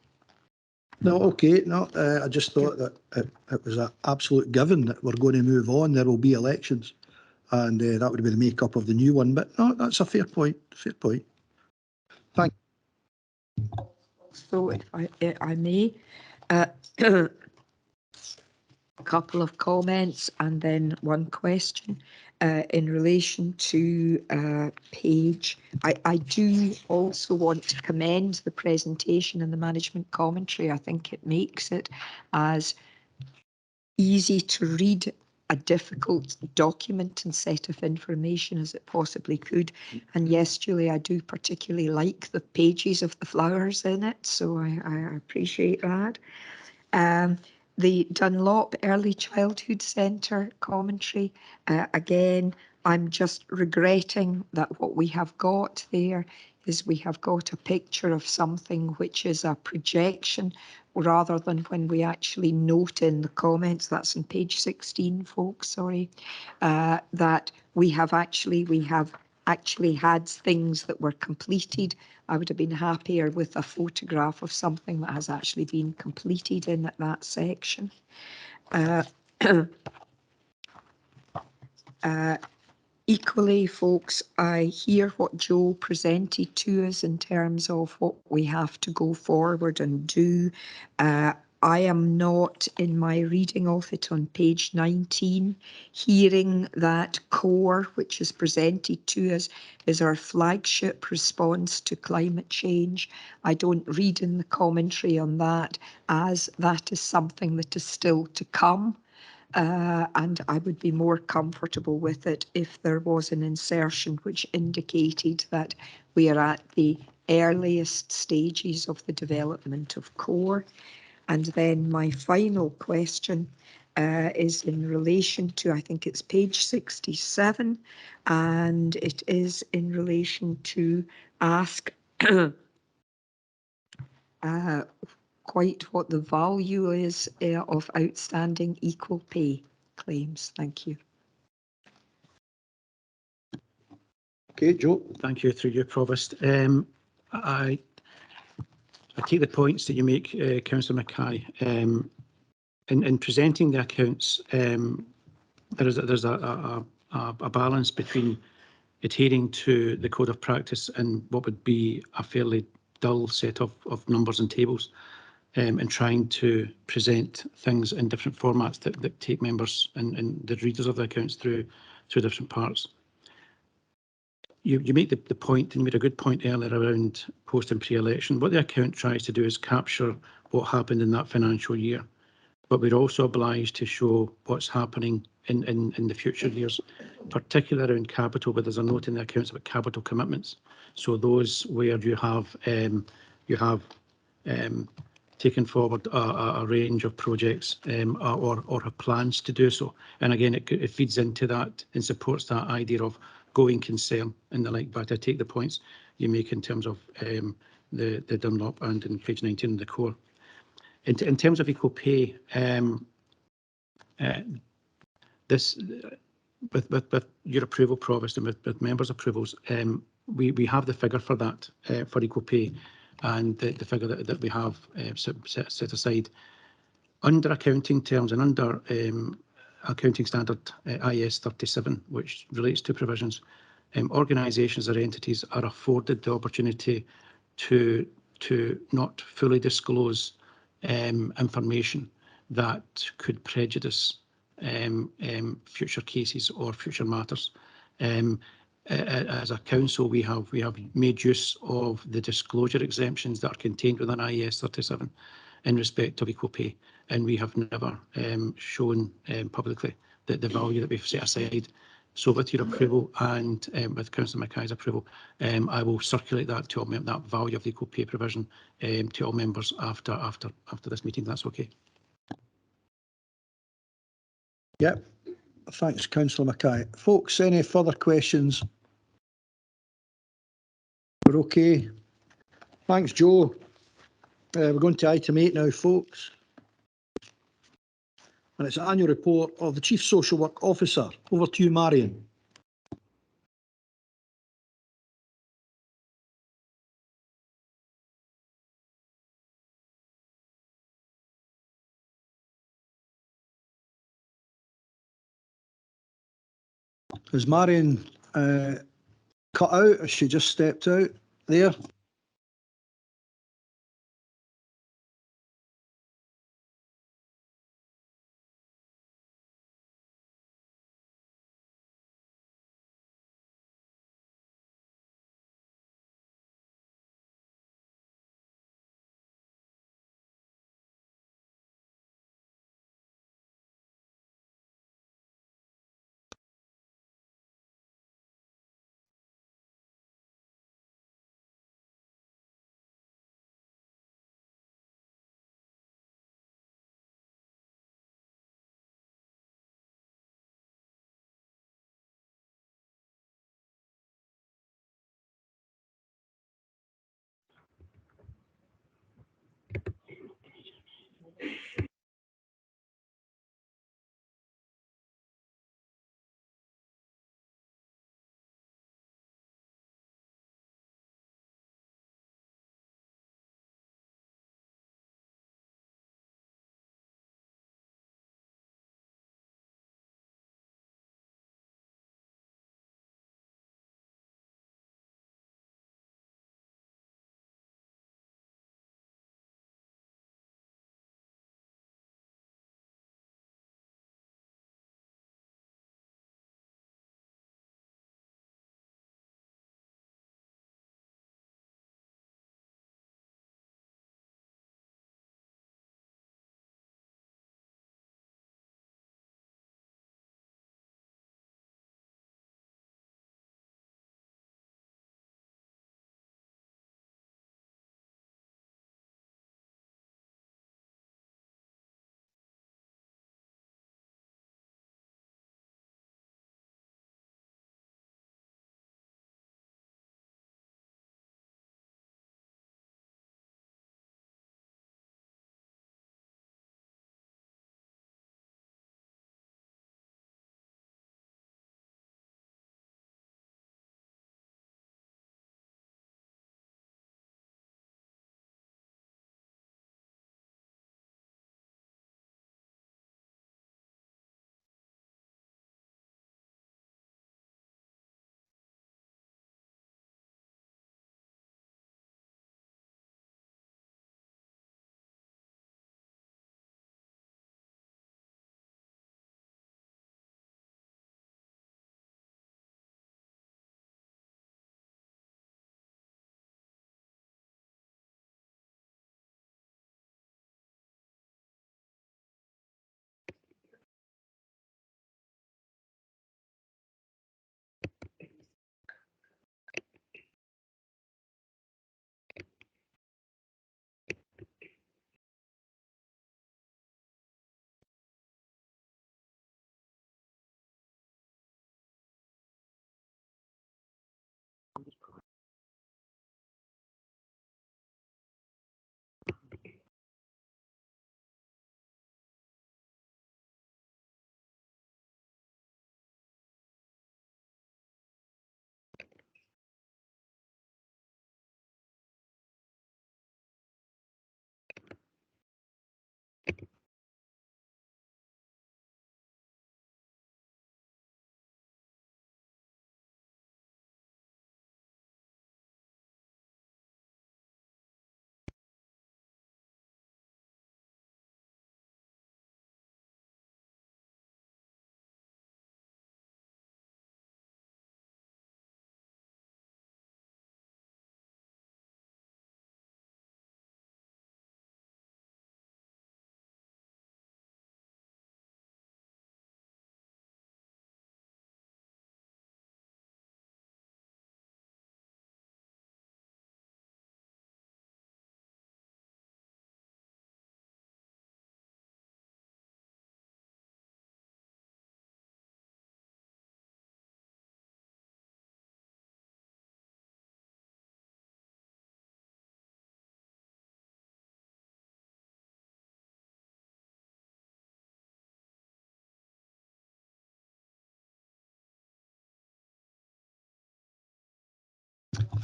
no, okay, no, I just thought that it was an absolute given that we're going to move on. There will be elections, and that would be the makeup of the new one. But no, that's a fair point. Fair point. Thank you. So, if I may, a couple of comments and then one question in relation to page. I do also want to commend the presentation and the management commentary. I think it makes it as easy to read a difficult document and set of information as it possibly could. And yes, Julie, I do particularly like the pages of the flowers in it, so I appreciate that. The Dunlop Early Childhood Centre commentary, again, I'm just regretting that what we have got there is we have got a picture of something which is a projection, rather than when we actually note in the comments, that's on page 16, folks, sorry, that we have actually had things that were completed. I would have been happier with a photograph of something that has actually been completed in that section. Equally, folks, I hear what Joe presented to us in terms of what we have to go forward and do. I am not, in my reading of it on page 19, hearing that core, which is presented to us, is our flagship response to climate change. I don't read in the commentary on that as that is something that is still to come. And I would be more comfortable with it if there was an insertion which indicated that we are at the earliest stages of the development of core. And then my final question is in relation to, I think it's page 67, and it is in relation to ask quite what the value is of outstanding equal pay claims. Thank you. Okay, Joe. Thank you, through you, Provost. I take the points that you make, Councillor Mackay. In presenting the accounts, there's a balance between adhering to the code of practice and what would be a fairly dull set of numbers and tables. and trying to present things in different formats that take members and the readers of the accounts through different parts. You make the point, and you made a good point earlier around post and pre-election. What the account tries to do is capture what happened in that financial year, but we're also obliged to show what's happening in the future years, particularly around capital, where there's a note in the accounts about capital commitments. So those where you have taken forward a range of projects or have plans to do so. And again, it feeds into that and supports that idea of going concern and the like. But I take the points you make in terms of the Dunlop and in page 19 of the core. In terms of equal pay, this with your approval, Provost, and with members' approvals, we have the figure for that for equal pay, and the figure that we have set aside under accounting terms and under accounting standard IS 37, which relates to provisions. Organisations or entities are afforded the opportunity to not fully disclose information that could prejudice future cases or future matters. As a council, we have made use of the disclosure exemptions that are contained within IES 37 in respect of equal pay, and we have never shown publicly the value that we've set aside. So with your approval and with Councillor Mackay's approval, I will circulate that to all that value of the equal pay provision to all members after this meeting. That's okay. Yep. Thanks, Councillor Mackay. Folks, any further questions? We're okay. Thanks, Joe. We're going to item 8 now, folks. And it's an annual report of the Chief Social Work Officer. Over to you, Marion. Is Marion cut out? Has she just stepped out there?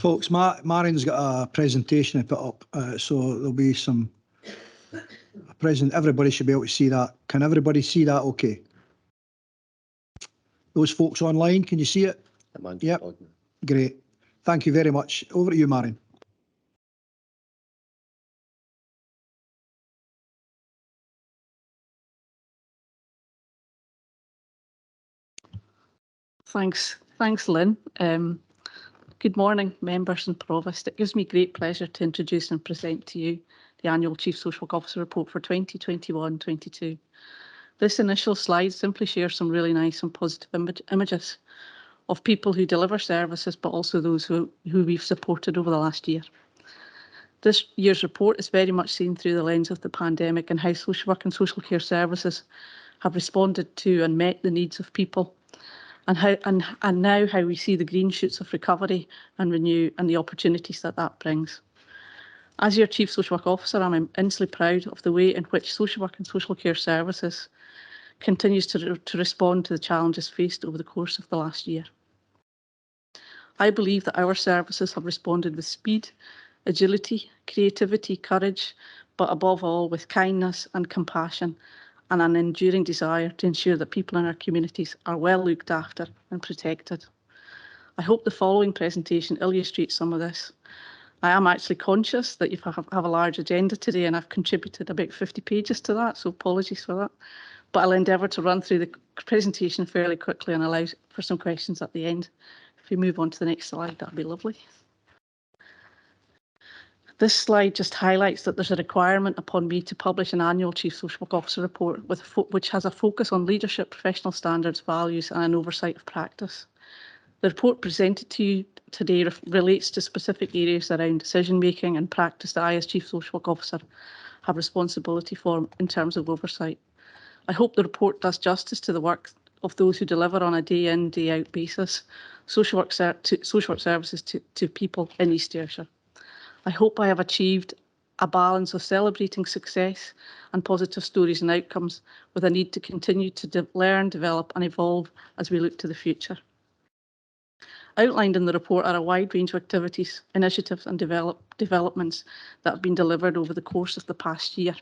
Folks, Marion's got a presentation to put up, so there'll be some present. Everybody should be able to see that. Can everybody see that okay? Those folks online, can you see it? Yep, great. Thank you very much. Over to you, Marion. Thanks, Lynn. Good morning, members and Provost. It gives me great pleasure to introduce and present to you the annual Chief Social Work Officer report for 2021-22. This initial slide simply shares some really nice and positive images of people who deliver services, but also those who we've supported over the last year. This year's report is very much seen through the lens of the pandemic and how social work and social care services have responded to and met the needs of people, and now how we see the green shoots of recovery and renew and the opportunities that brings. As your Chief Social Work Officer, I'm immensely proud of the way in which social work and social care services continues to respond to the challenges faced over the course of the last year. I believe that our services have responded with speed, agility, creativity, courage, but above all with kindness and compassion and an enduring desire to ensure that people in our communities are well looked after and protected. I hope the following presentation illustrates some of this. I am actually conscious that you have a large agenda today, and I've contributed about 50 pages to that, so apologies for that. But I'll endeavour to run through the presentation fairly quickly and allow for some questions at the end. If we move on to the next slide, that'd be lovely. This slide just highlights that there's a requirement upon me to publish an annual Chief Social Work Officer report which has a focus on leadership, professional standards, values and an oversight of practice. The report presented to you today relates to specific areas around decision making and practice that I as Chief Social Work Officer have responsibility for in terms of oversight. I hope the report does justice to the work of those who deliver on a day in, day out basis social work services to people in East Ayrshire. I hope I have achieved a balance of celebrating success and positive stories and outcomes with a need to continue to learn, develop and evolve as we look to the future. Outlined in the report are a wide range of activities, initiatives and developments that have been delivered over the course of the past year.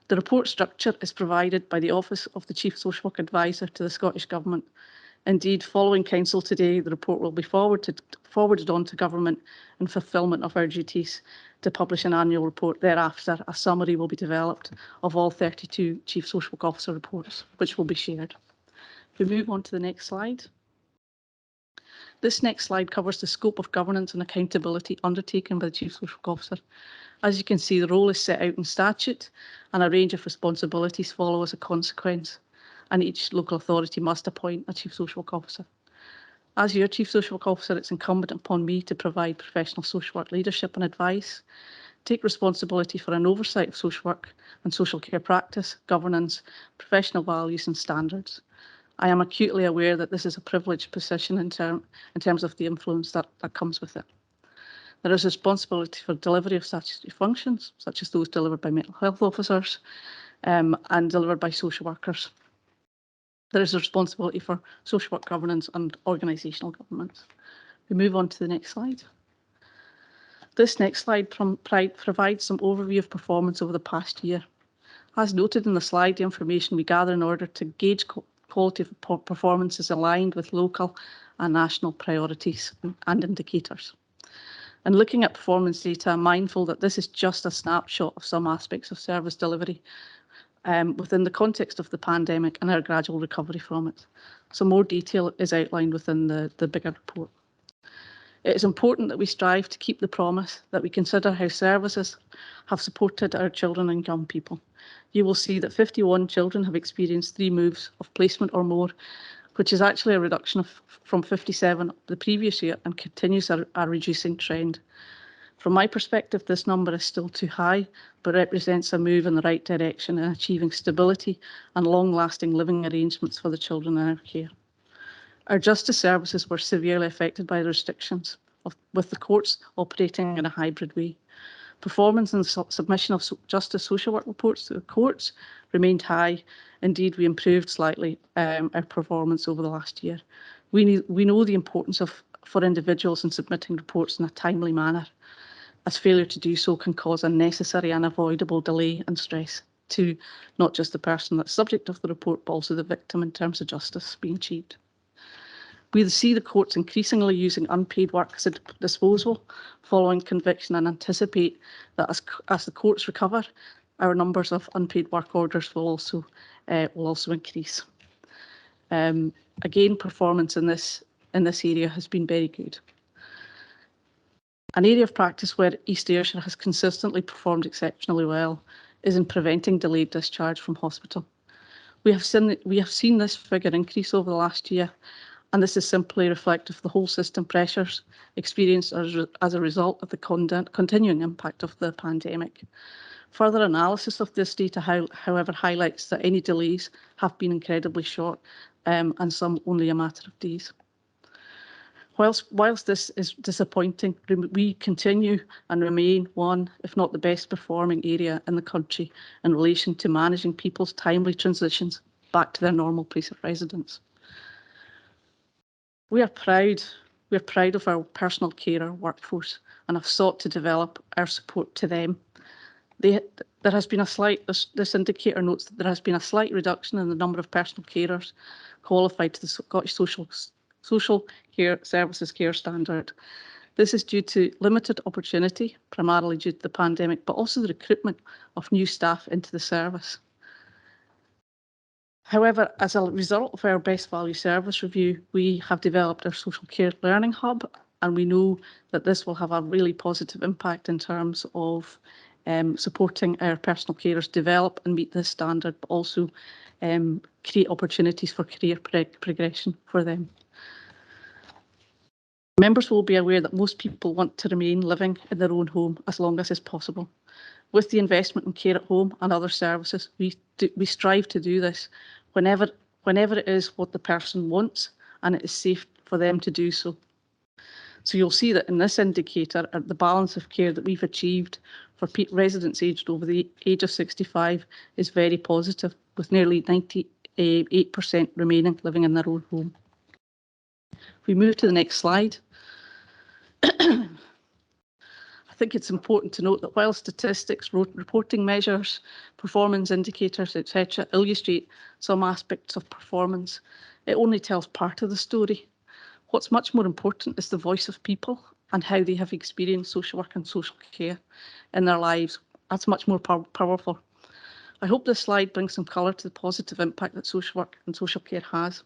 The report structure is provided by the Office of the Chief Social Work Advisor to the Scottish Government. Indeed, following Council today, the report will be forwarded on to Government in fulfilment of our duties to publish an annual report. Thereafter, a summary will be developed of all 32 Chief Social Work Officer reports, which will be shared. If we move on to the next slide. This next slide covers the scope of governance and accountability undertaken by the Chief Social Work Officer. As you can see, the role is set out in statute and a range of responsibilities follow as a consequence, and each local authority must appoint a Chief Social Work Officer. As your Chief Social Work Officer, it's incumbent upon me to provide professional social work leadership and advice, take responsibility for an oversight of social work and social care practice, governance, professional values and standards. I am acutely aware that this is a privileged position in terms of the influence that comes with it. There is responsibility for delivery of statutory functions, such as those delivered by mental health officers and delivered by social workers. There is a responsibility for social work governance and organisational governance. We move on to the next slide. This next slide provides some overview of performance over the past year. As noted in the slide, the information we gather in order to gauge quality of performance is aligned with local and national priorities and indicators. And looking at performance data, I'm mindful that this is just a snapshot of some aspects of service delivery within the context of the pandemic and our gradual recovery from it. So more detail is outlined within the bigger report. It is important that we strive to keep the promise that we consider how services have supported our children and young people. You will see that 51 children have experienced 3 moves of placement or more, which is actually a reduction from 57 the previous year and continues a reducing trend. From my perspective, this number is still too high, but represents a move in the right direction in achieving stability and long-lasting living arrangements for the children in our care. Our justice services were severely affected by the restrictions, with the courts operating in a hybrid way. Performance and submission of justice social work reports to the courts remained high. Indeed, we improved slightly our performance over the last year. We know the importance of for individuals in submitting reports in a timely manner, as failure to do so can cause unnecessary and unavoidable delay and stress to not just the person that's subject of the report, but also the victim in terms of justice being achieved. We see the courts increasingly using unpaid work as a disposal following conviction, and anticipate that as the courts recover, our numbers of unpaid work orders will also increase. Again, performance in this area has been very good. An area of practice where East Ayrshire has consistently performed exceptionally well is in preventing delayed discharge from hospital. We have seen this figure increase over the last year, and this is simply reflective of the whole system pressures experienced as a result of the continuing impact of the pandemic. Further analysis of this data, however, highlights that any delays have been incredibly short, and some only a matter of days. Whilst this is disappointing, we continue and remain one, if not the best performing area in the country in relation to managing people's timely transitions back to their normal place of residence. We are proud of our personal carer workforce and have sought to develop our support to them. There has been a slight, this indicator notes that there has been a slight reduction in the number of personal carers qualified to the Scottish Social Care Services Care Standard. This is due to limited opportunity, primarily due to the pandemic, but also the recruitment of new staff into the service. However, as a result of our best value service review, we have developed our social care learning hub, and we know that this will have a really positive impact in terms of supporting our personal carers develop and meet this standard, but also create opportunities for career progression for them. Members will be aware that most people want to remain living in their own home as long as is possible. With the investment in care at home and other services, we strive to do this whenever it is what the person wants and it is safe for them to do so. So you'll see that in this indicator, the balance of care that we've achieved for residents aged over the age of 65 is very positive, with nearly 98% remaining living in their own home. If we move to the next slide, I think it's important to note that while statistics, reporting measures, performance indicators, etc., illustrate some aspects of performance, it only tells part of the story. What's much more important is the voice of people and how they have experienced social work and social care in their lives. That's much more powerful. I hope this slide brings some colour to the positive impact that social work and social care has.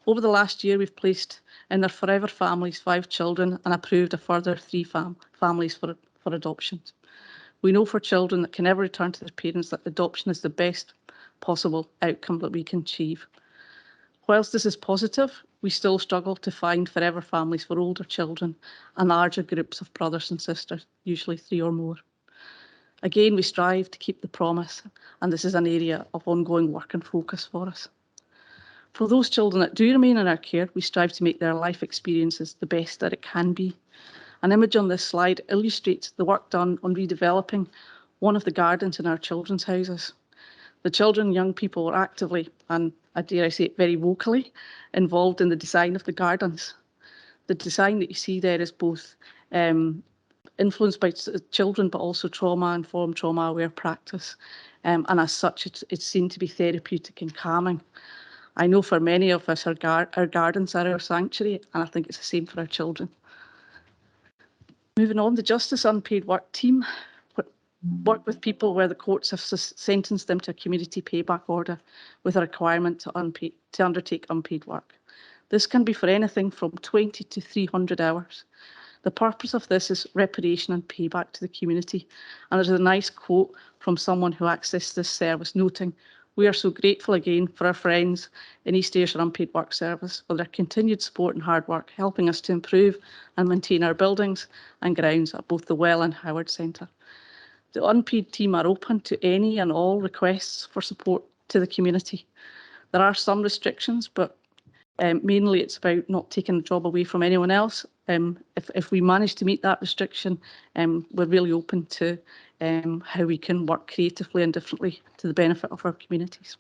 Over the last year, we've placed in their forever families 5 children and approved a further 3 families for adoption. We know for children that can never return to their parents that adoption is the best possible outcome that we can achieve. Whilst this is positive, we still struggle to find forever families for older children and larger groups of brothers and sisters, usually 3 or more. Again, we strive to keep the promise, and this is an area of ongoing work and focus for us. For those children that do remain in our care, we strive to make their life experiences the best that it can be. An image on this slide illustrates the work done on redeveloping one of the gardens in our children's houses. The children and young people were actively, and I dare I say it very vocally, involved in the design of the gardens. The design that you see there is both influenced by children, but also trauma-informed, trauma-aware practice. And as such, it's seen to be therapeutic and calming. I know for many of us, our gardens are our sanctuary, and I think it's the same for our children. Moving on, the Justice Unpaid Work team work with people where the courts have sentenced them to a community payback order with a requirement to undertake unpaid work. This can be for anything from 20 to 300 hours. The purpose of this is reparation and payback to the community. And there's a nice quote from someone who accessed this service noting, "We are so grateful again for our friends in East Ayrshire Unpaid Work Service for their continued support and hard work, helping us to improve and maintain our buildings and grounds at both the Well and Howard Centre." The unpaid team are open to any and all requests for support to the community. There are some restrictions, but mainly it's about not taking the job away from anyone else. If we manage to meet that restriction, we're really open to how we can work creatively and differently to the benefit of our communities.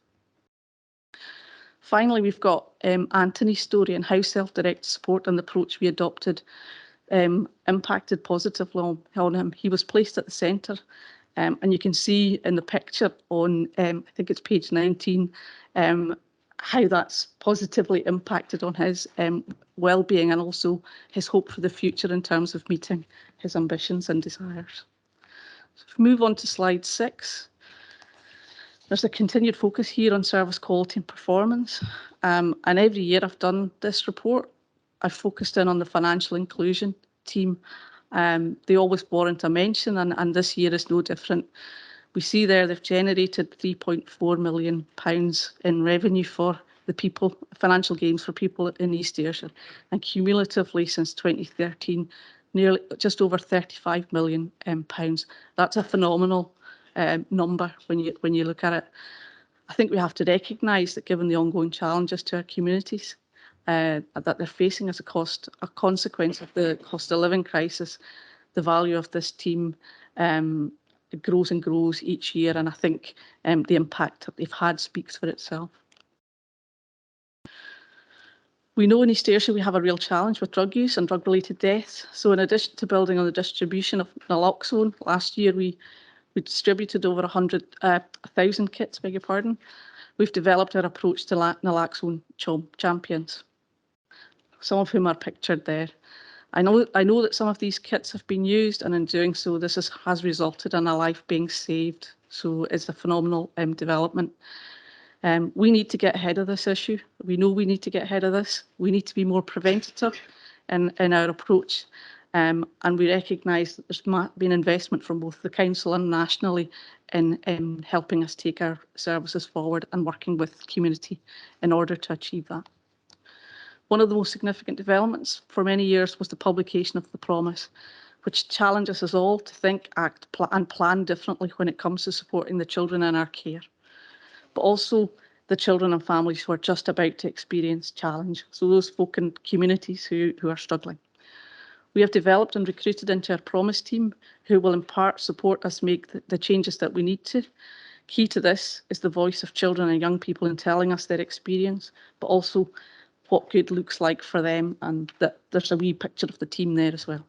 Finally, we've got Anthony's story and how self-directed support and the approach we adopted impacted positively on him. He was placed at the centre, and you can see in the picture on, I think it's page 19, how that's positively impacted on his well-being and also his hope for the future in terms of meeting his ambitions and desires. So if we move on to slide 6. There's a continued focus here on service quality and performance. And every year I've done this report, I've focused in on the financial inclusion team. They always warrant a mention, and this year is no different. We see there they've generated £3.4 million in revenue for the people, financial gains for people in East Ayrshire, and cumulatively since 2013, nearly just over £35 million. That's a phenomenal number when you look at it. I think we have to recognise that given the ongoing challenges to our communities that they're facing as a consequence of the cost of living crisis, the value of this team it grows and grows each year, and I think the impact that they've had speaks for itself. We know in East Ayrshire we have a real challenge with drug use and drug-related deaths. So in addition to building on the distribution of naloxone, last year we distributed over 1,000 kits, beg your pardon. We've developed our approach to naloxone champions, some of whom are pictured there. I know that some of these kits have been used, and in doing so, this has resulted in a life being saved. So it's a phenomenal development. We need to get ahead of this issue. We know we need to get ahead of this. We need to be more preventative in our approach. And we recognise that there's been investment from both the council and nationally in helping us take our services forward and working with community in order to achieve that. One of the most significant developments for many years was the publication of the Promise, which challenges us all to think, act and plan differently when it comes to supporting the children in our care, but also the children and families who are just about to experience challenge, so those folk in communities who are struggling. We have developed and recruited into our Promise team who will in part support us make the changes that we need to. Key to this is the voice of children and young people in telling us their experience, but also what good looks like for them, and that there's a wee picture of the team there as well.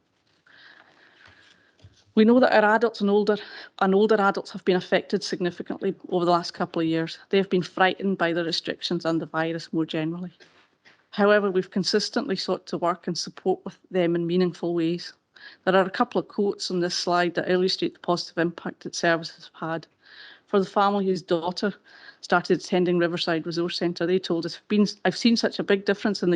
We know that our adults and older adults have been affected significantly over the last couple of years. They have been frightened by the restrictions and the virus more generally. However, we've consistently sought to work and support with them in meaningful ways. There are a couple of quotes on this slide that illustrate the positive impact that services have had. For the family whose daughter started attending Riverside Resource Centre, they told us, I've seen such a big difference in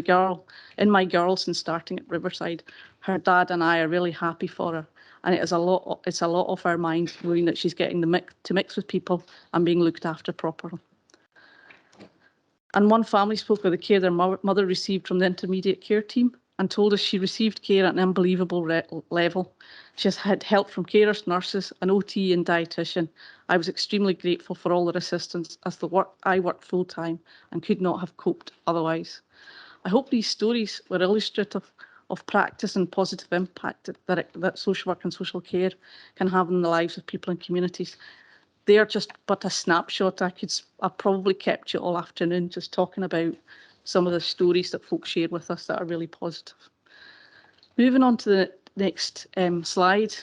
my girl since starting at Riverside. Her dad and I are really happy for her, and it's a lot off our mind knowing that she's getting to mix with people and being looked after properly. And one family spoke of the care their mother received from the intermediate care team and told us she received care at an unbelievable level. She has had help from carers, nurses, an OT and dietitian. I was extremely grateful for all their assistance as I worked full time and could not have coped otherwise. I hope these stories were illustrative of practice and positive impact that social work and social care can have in the lives of people and communities. They are just but a snapshot. I've probably kept you all afternoon just talking about some of the stories that folks shared with us that are really positive. Moving on to the next slide,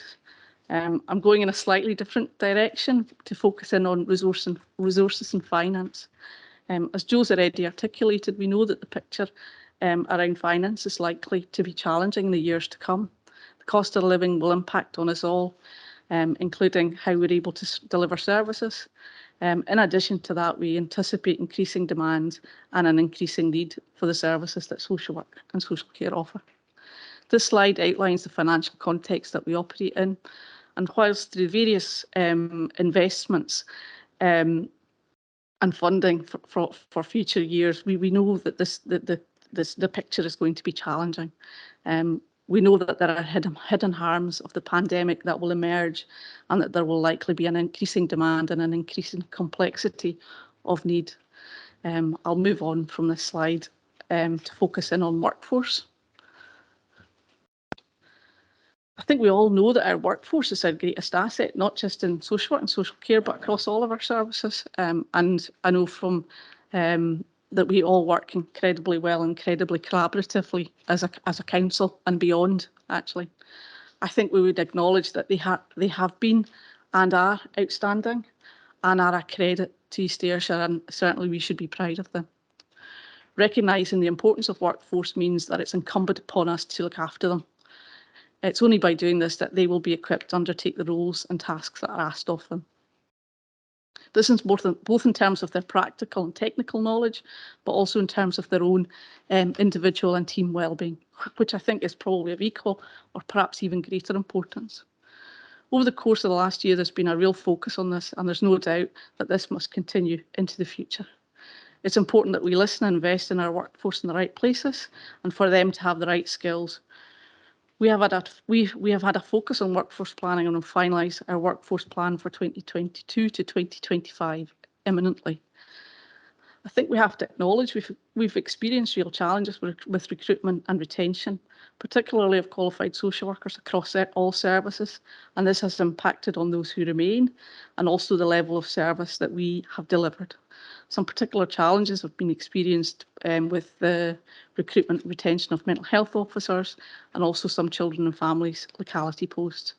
I'm going in a slightly different direction to focus in on resources and finance. As Joe's already articulated, we know that the picture around finance is likely to be challenging in the years to come. The cost of living will impact on us all, including how we're able to deliver services. In addition to that, we anticipate increasing demand and an increasing need for the services that social work and social care offer. This slide outlines the financial context that we operate in, and whilst through various investments and funding for future years, we know that the picture is going to be challenging. We know that there are hidden harms of the pandemic that will emerge, and that there will likely be an increasing demand and an increasing complexity of need. I'll move on from this slide to focus in on workforce. I think we all know that our workforce is our greatest asset, not just in social work and social care, but across all of our services. And I know from that we all work incredibly well, incredibly collaboratively as a council and beyond, actually. I think we would acknowledge that they have been and are outstanding and are a credit to East Ayrshire, and certainly we should be proud of them. Recognising the importance of workforce means that it's incumbent upon us to look after them. It's only by doing this that they will be equipped to undertake the roles and tasks that are asked of them. This is both in terms of their practical and technical knowledge, but also in terms of their own individual and team wellbeing, which I think is probably of equal or perhaps even greater importance. Over the course of the last year, there's been a real focus on this, and there's no doubt that this must continue into the future. It's important that we listen and invest in our workforce in the right places and for them to have the right skills. We have had a focus on workforce planning and will finalise our workforce plan for 2022 to 2025 imminently. I think we have to acknowledge we've experienced real challenges with recruitment and retention, particularly of qualified social workers across all services, and this has impacted on those who remain and also the level of service that we have delivered. Some particular challenges have been experienced with the recruitment and retention of mental health officers and also some children and families locality posts.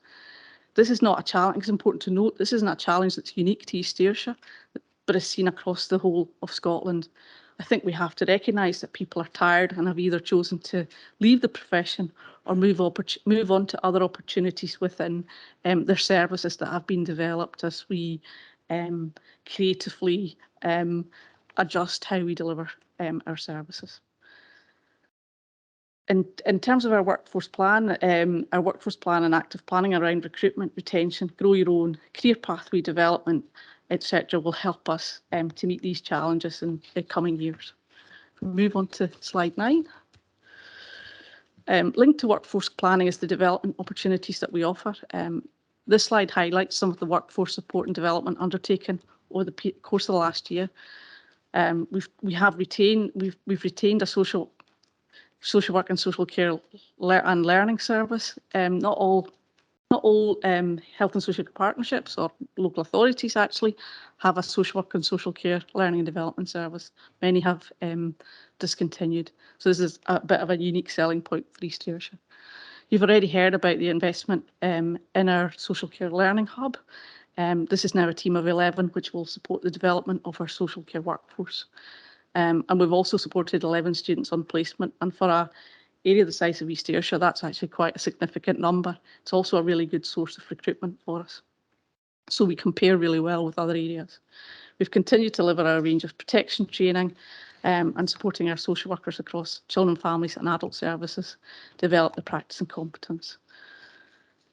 This is not a challenge, it's important to note, this isn't a challenge that's unique to East Ayrshire, but is seen across the whole of Scotland. I think we have to recognise that people are tired and have either chosen to leave the profession or move on to other opportunities within their services that have been developed as we creatively adjust how we deliver our services. In terms of our workforce plan and active planning around recruitment, retention, grow your own, career pathway development, etc. will help us to meet these challenges in the coming years. Move on to slide 9. Linked to workforce planning is the development opportunities that we offer. This slide highlights some of the workforce support and development undertaken over the course of the last year. We've retained a social work and social care and learning service. Not all health and social partnerships or local authorities actually have a social work and social care learning and development service. Many have discontinued. So this is a bit of a unique selling point for East Ayrshire. You've already heard about the investment in our social care learning hub. This is now a team of 11 which will support the development of our social care workforce. And we've also supported 11 students on placement, and for an area the size of East Ayrshire, that's actually quite a significant number. It's also a really good source of recruitment for us. So we compare really well with other areas. We've continued to deliver our range of protection training and supporting our social workers across children, families and adult services, develop the practice and competence.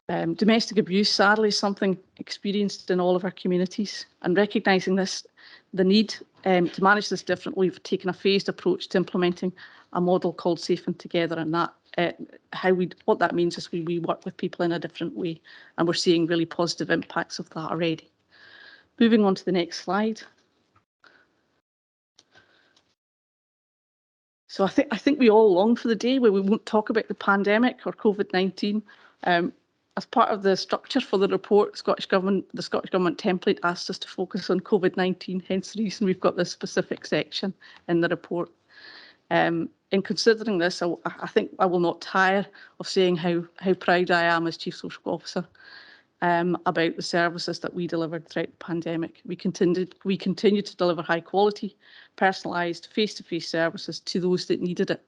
Domestic abuse, sadly, is something experienced in all of our communities, and recognising the need to manage this differently, we've taken a phased approach to implementing a model called Safe and Together, and what that means is we work with people in a different way, and we're seeing really positive impacts of that already. Moving on to the next slide. So I think we all long for the day where we won't talk about the pandemic or COVID-19. As part of the structure for the report, the Scottish Government template asked us to focus on COVID-19, hence the reason we've got this specific section in the report. In considering this, I think I will not tire of saying how proud I am as Chief Social Officer about the services that we delivered throughout the pandemic. We continue to deliver high quality, personalised, face-to-face services to those that needed it.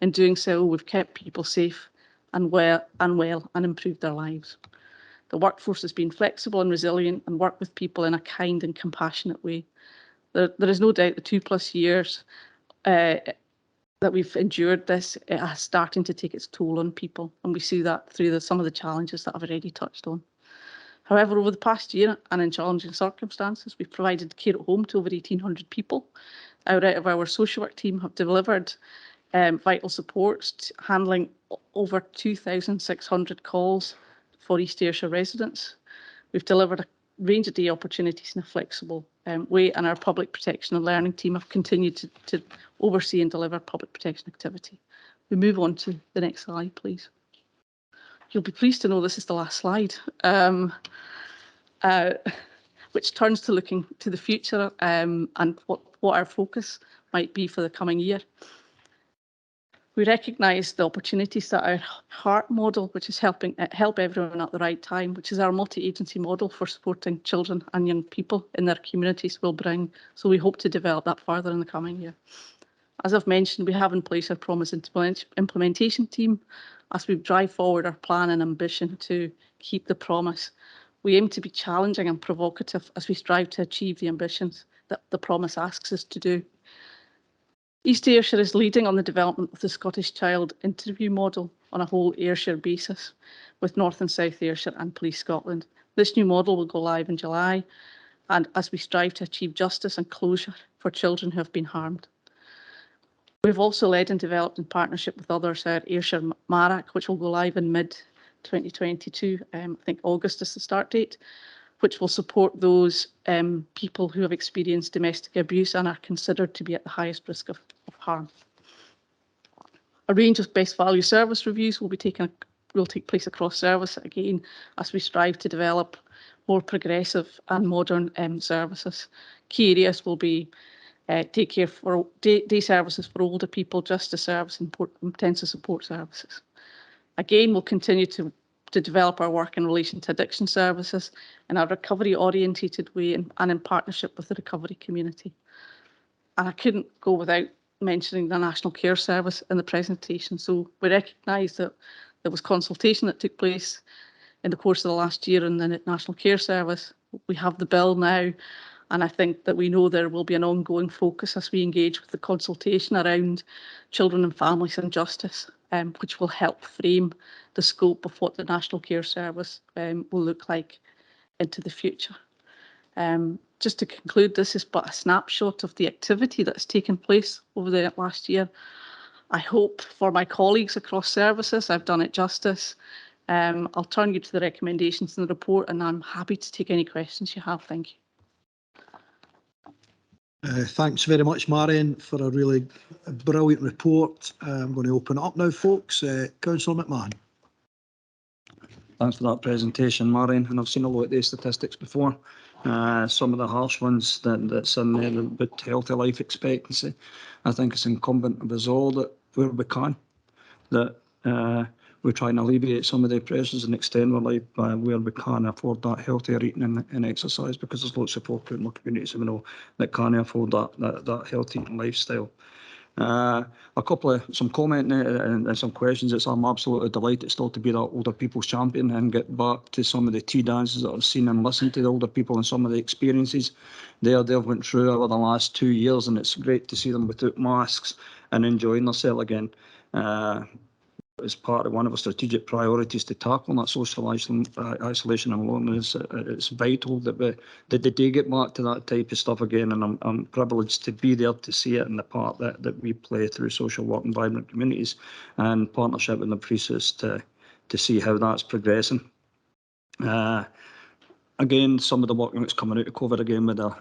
In doing so, we've kept people safe and well and improved their lives. The workforce has been flexible and resilient and worked with people in a kind and compassionate way. There is no doubt the 2+ years that we've endured this, it is starting to take its toll on people, and we see that through some of the challenges that I've already touched on. However, over the past year and in challenging circumstances, we've provided care at home to over 1,800 people. Out of our social work team have delivered vital supports, handling over 2,600 calls for East Ayrshire residents. We've delivered a range of day opportunities in a flexible way, and our public protection and learning team have continued to oversee and deliver public protection activity. We move on to the next slide, please. You'll be pleased to know this is the last slide, which turns to looking to the future and what our focus might be for the coming year. We recognise the opportunities that our HEART model, which is helping help everyone at the right time, which is our multi-agency model for supporting children and young people in their communities, will bring. So we hope to develop that further in the coming year. As I've mentioned, we have in place our promise implementation team as we drive forward our plan and ambition to keep the promise. We aim to be challenging and provocative as we strive to achieve the ambitions that the promise asks us to do. East Ayrshire is leading on the development of the Scottish Child Interview Model on a whole Ayrshire basis with North and South Ayrshire and Police Scotland. This new model will go live in July, and as we strive to achieve justice and closure for children who have been harmed. We've also led and developed in partnership with others our Ayrshire MARAC, which will go live in mid-2022. I think August is the start date, which will support those people who have experienced domestic abuse and are considered to be at the highest risk of harm. A range of best value service reviews will take place across service again as we strive to develop more progressive and modern services. Key areas will be day care for day services for older people, justice service and intensive support services. Again, we'll continue to develop our work in relation to addiction services in a recovery orientated way and in partnership with the recovery community. And I couldn't go without mentioning the National Care Service in the presentation. So we recognise that there was consultation that took place in the course of the last year in the National Care Service. We have the bill now, and I think that we know there will be an ongoing focus as we engage with the consultation around children and families and justice, which will help frame the scope of what the National Care Service will look like into the future. Just to conclude, this is but a snapshot of the activity that's taken place over the last year. I hope for my colleagues across services I've done it justice. I'll turn you to the recommendations in the report, and I'm happy to take any questions you have. Thank you. Thanks very much, Marion, for a really brilliant report. I'm going to open it up now, folks. Councillor McMahon. Thanks for that presentation, Marion. And I've seen a lot of these statistics before. Some of the harsh ones that's in there about healthy life expectancy. I think it's incumbent of us all that where we can, that we try and alleviate some of the pressures and extend our life where we can afford that healthier eating and exercise, because there's lots of folk in our communities we know that can't afford that healthy eating lifestyle. A couple of some comment and some questions. I'm absolutely delighted still to be that older people's champion and get back to some of the tea dances that I've seen and listened to the older people and some of the experiences they've went through over the last 2 years, and it's great to see them without masks and enjoying themselves again. As part of one of our strategic priorities to tackle that social isolation and loneliness, it's vital that they do get back to that type of stuff again, and I'm privileged to be there to see it and the part that we play through social work and vibrant communities and partnership with the priests to see how that's progressing. Again, some of the work that's coming out of COVID again with the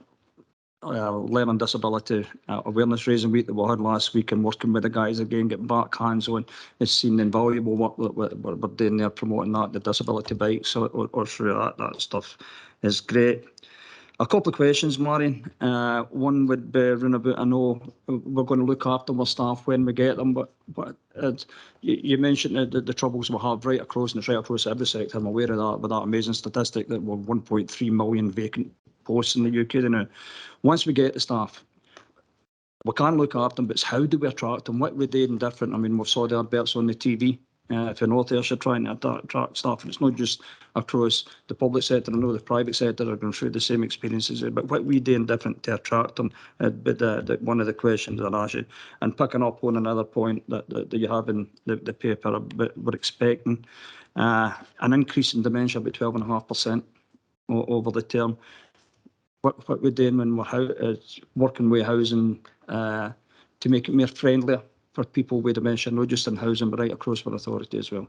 learning disability awareness raising week that we had last week, and working with the guys again, getting back hands on, has seen the invaluable work that we're doing there, promoting that, the disability bikes or through that stuff is great. A couple of questions, Marion. One would be around about, I know we're going to look after our staff when we get them, but you mentioned the troubles we have right across, and it's right across every sector. I'm aware of that, with that amazing statistic that we're 1.3 million vacant posts in the UK now. Once we get the staff, we can look after them, but it's how do we attract them? What we're doing different? I mean, we saw the adverts on the TV for North Ayrshire trying to attract staff, and it's not just across the public sector. I know the private sector are going through the same experiences, but what we doing different to attract them? But one of the questions I asked you, and picking up on another point that you have in the paper, we're expecting an increase in dementia about 12.5% over the term. What we're doing when we're working with housing to make it more friendlier for people with dementia, not just in housing, but right across our authority as well.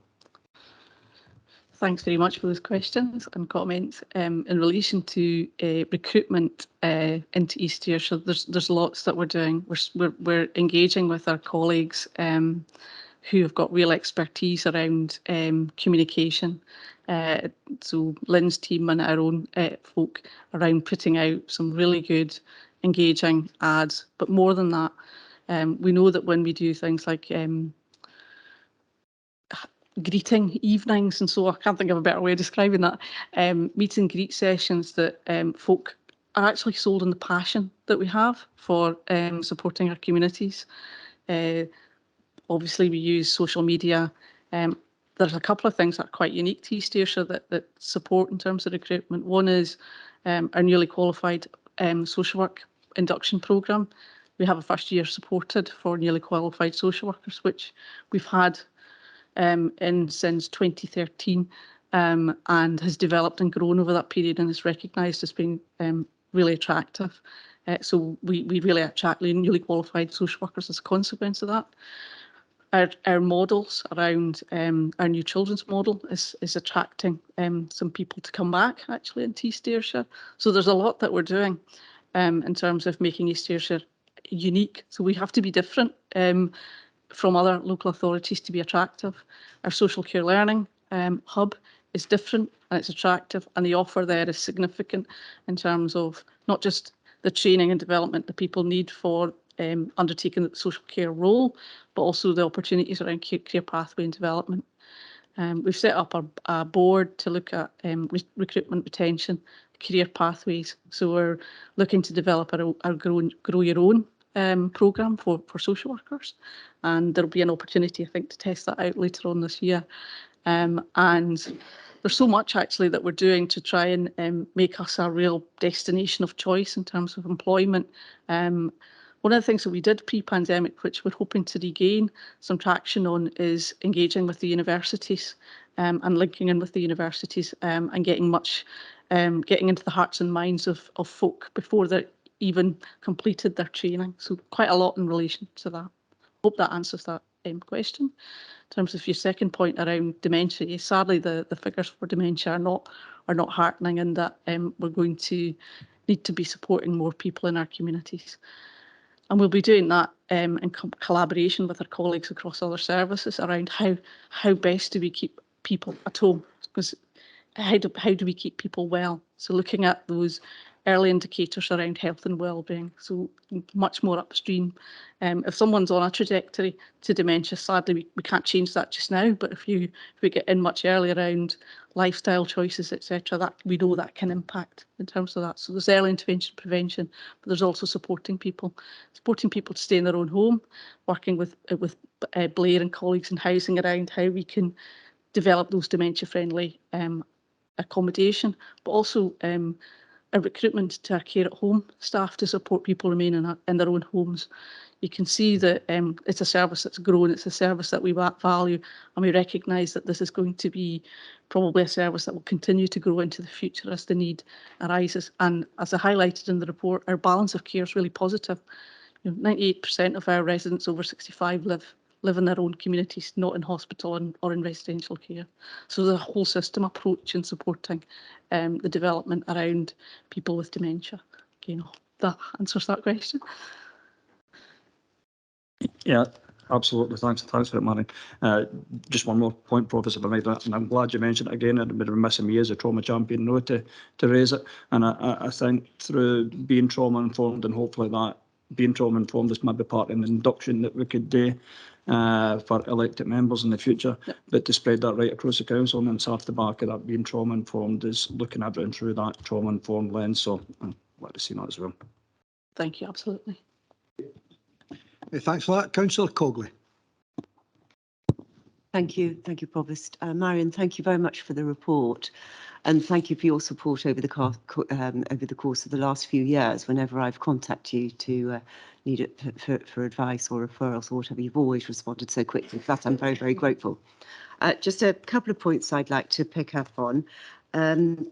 Thanks very much for those questions and comments. In relation to recruitment into East Ayrshire, there's lots that we're doing. We're engaging with our colleagues who have got real expertise around communication. So Lynn's team and our own folk around putting out some really good engaging ads. But more than that, we know that when we do things like greeting evenings and so I can't think of a better way of describing that, meet and greet sessions, that folk are actually sold on the passion that we have for supporting our communities. Obviously we use social media. There's a couple of things that are quite unique to East Ayrshire that support in terms of recruitment. One is our newly qualified social work induction programme. We have a first year supported for newly qualified social workers, which we've had in since 2013 and has developed and grown over that period and is recognised as being really attractive. So we really attract newly qualified social workers as a consequence of that. Our models around our new children's model is attracting some people to come back actually into East Ayrshire. So there's a lot that we're doing in terms of making East Ayrshire unique. So we have to be different from other local authorities to be attractive. Our social care learning hub is different and it's attractive, and the offer there is significant in terms of not just the training and development that people need for undertaking the social care role, but also the opportunities around career pathway and development. We've set up a board to look at recruitment, retention, career pathways. So we're looking to develop our Grow Your Own programme for social workers, and there'll be an opportunity, I think, to test that out later on this year. And there's so much actually that we're doing to try and make us a real destination of choice in terms of employment. One of the things that we did pre-pandemic, which we're hoping to regain some traction on, is engaging with the universities and linking in with the universities and getting into the hearts and minds of folk before they're even completed their training. So quite a lot in relation to that. Hope that answers that question. In terms of your second point around dementia, sadly the figures for dementia are not heartening, and that we're going to need to be supporting more people in our communities. And we'll be doing that in collaboration with our colleagues across other services around how best do we keep people at home, because how do we keep people well? So looking at those early indicators around health and well-being, so much more upstream. If someone's on a trajectory to dementia, sadly we can't change that just now, but if we get in much earlier around lifestyle choices, etc., that we know that can impact in terms of that. So there's early intervention, prevention, but there's also supporting people to stay in their own home, working with Blair and colleagues in housing around how we can develop those dementia-friendly accommodation, but also a recruitment to our care at home staff to support people remaining in their own homes. You can see that it's a service that's grown, it's a service that we value, and we recognise that this is going to be probably a service that will continue to grow into the future as the need arises. And as I highlighted in the report, our balance of care is really positive. 98% of our residents over 65 live in their own communities, not in hospital or in residential care. So there's a whole system approach in supporting the development around people with dementia. Again, that answers that question. Yeah, absolutely. Thanks for that, Mary. Just one more point, Professor, if I might, and I'm glad you mentioned it again. It would have missing me as a trauma champion, to raise it. And I think through being trauma informed, and hopefully that being trauma informed is maybe part of an induction that we could do for elected members in the future, but to spread that right across the council, and it's off the back of that being trauma informed is looking at everything through that trauma informed lens. So I'd like to see that as well. Thank you, absolutely. Thanks for that. Councillor Cogley. Thank you, Provost. Marion, thank you very much for the report, and thank you for your support over the course of the last few years. Whenever I've contacted you to need it for advice or referrals or whatever, you've always responded so quickly. For that, I'm very, very grateful. Just a couple of points I'd like to pick up on.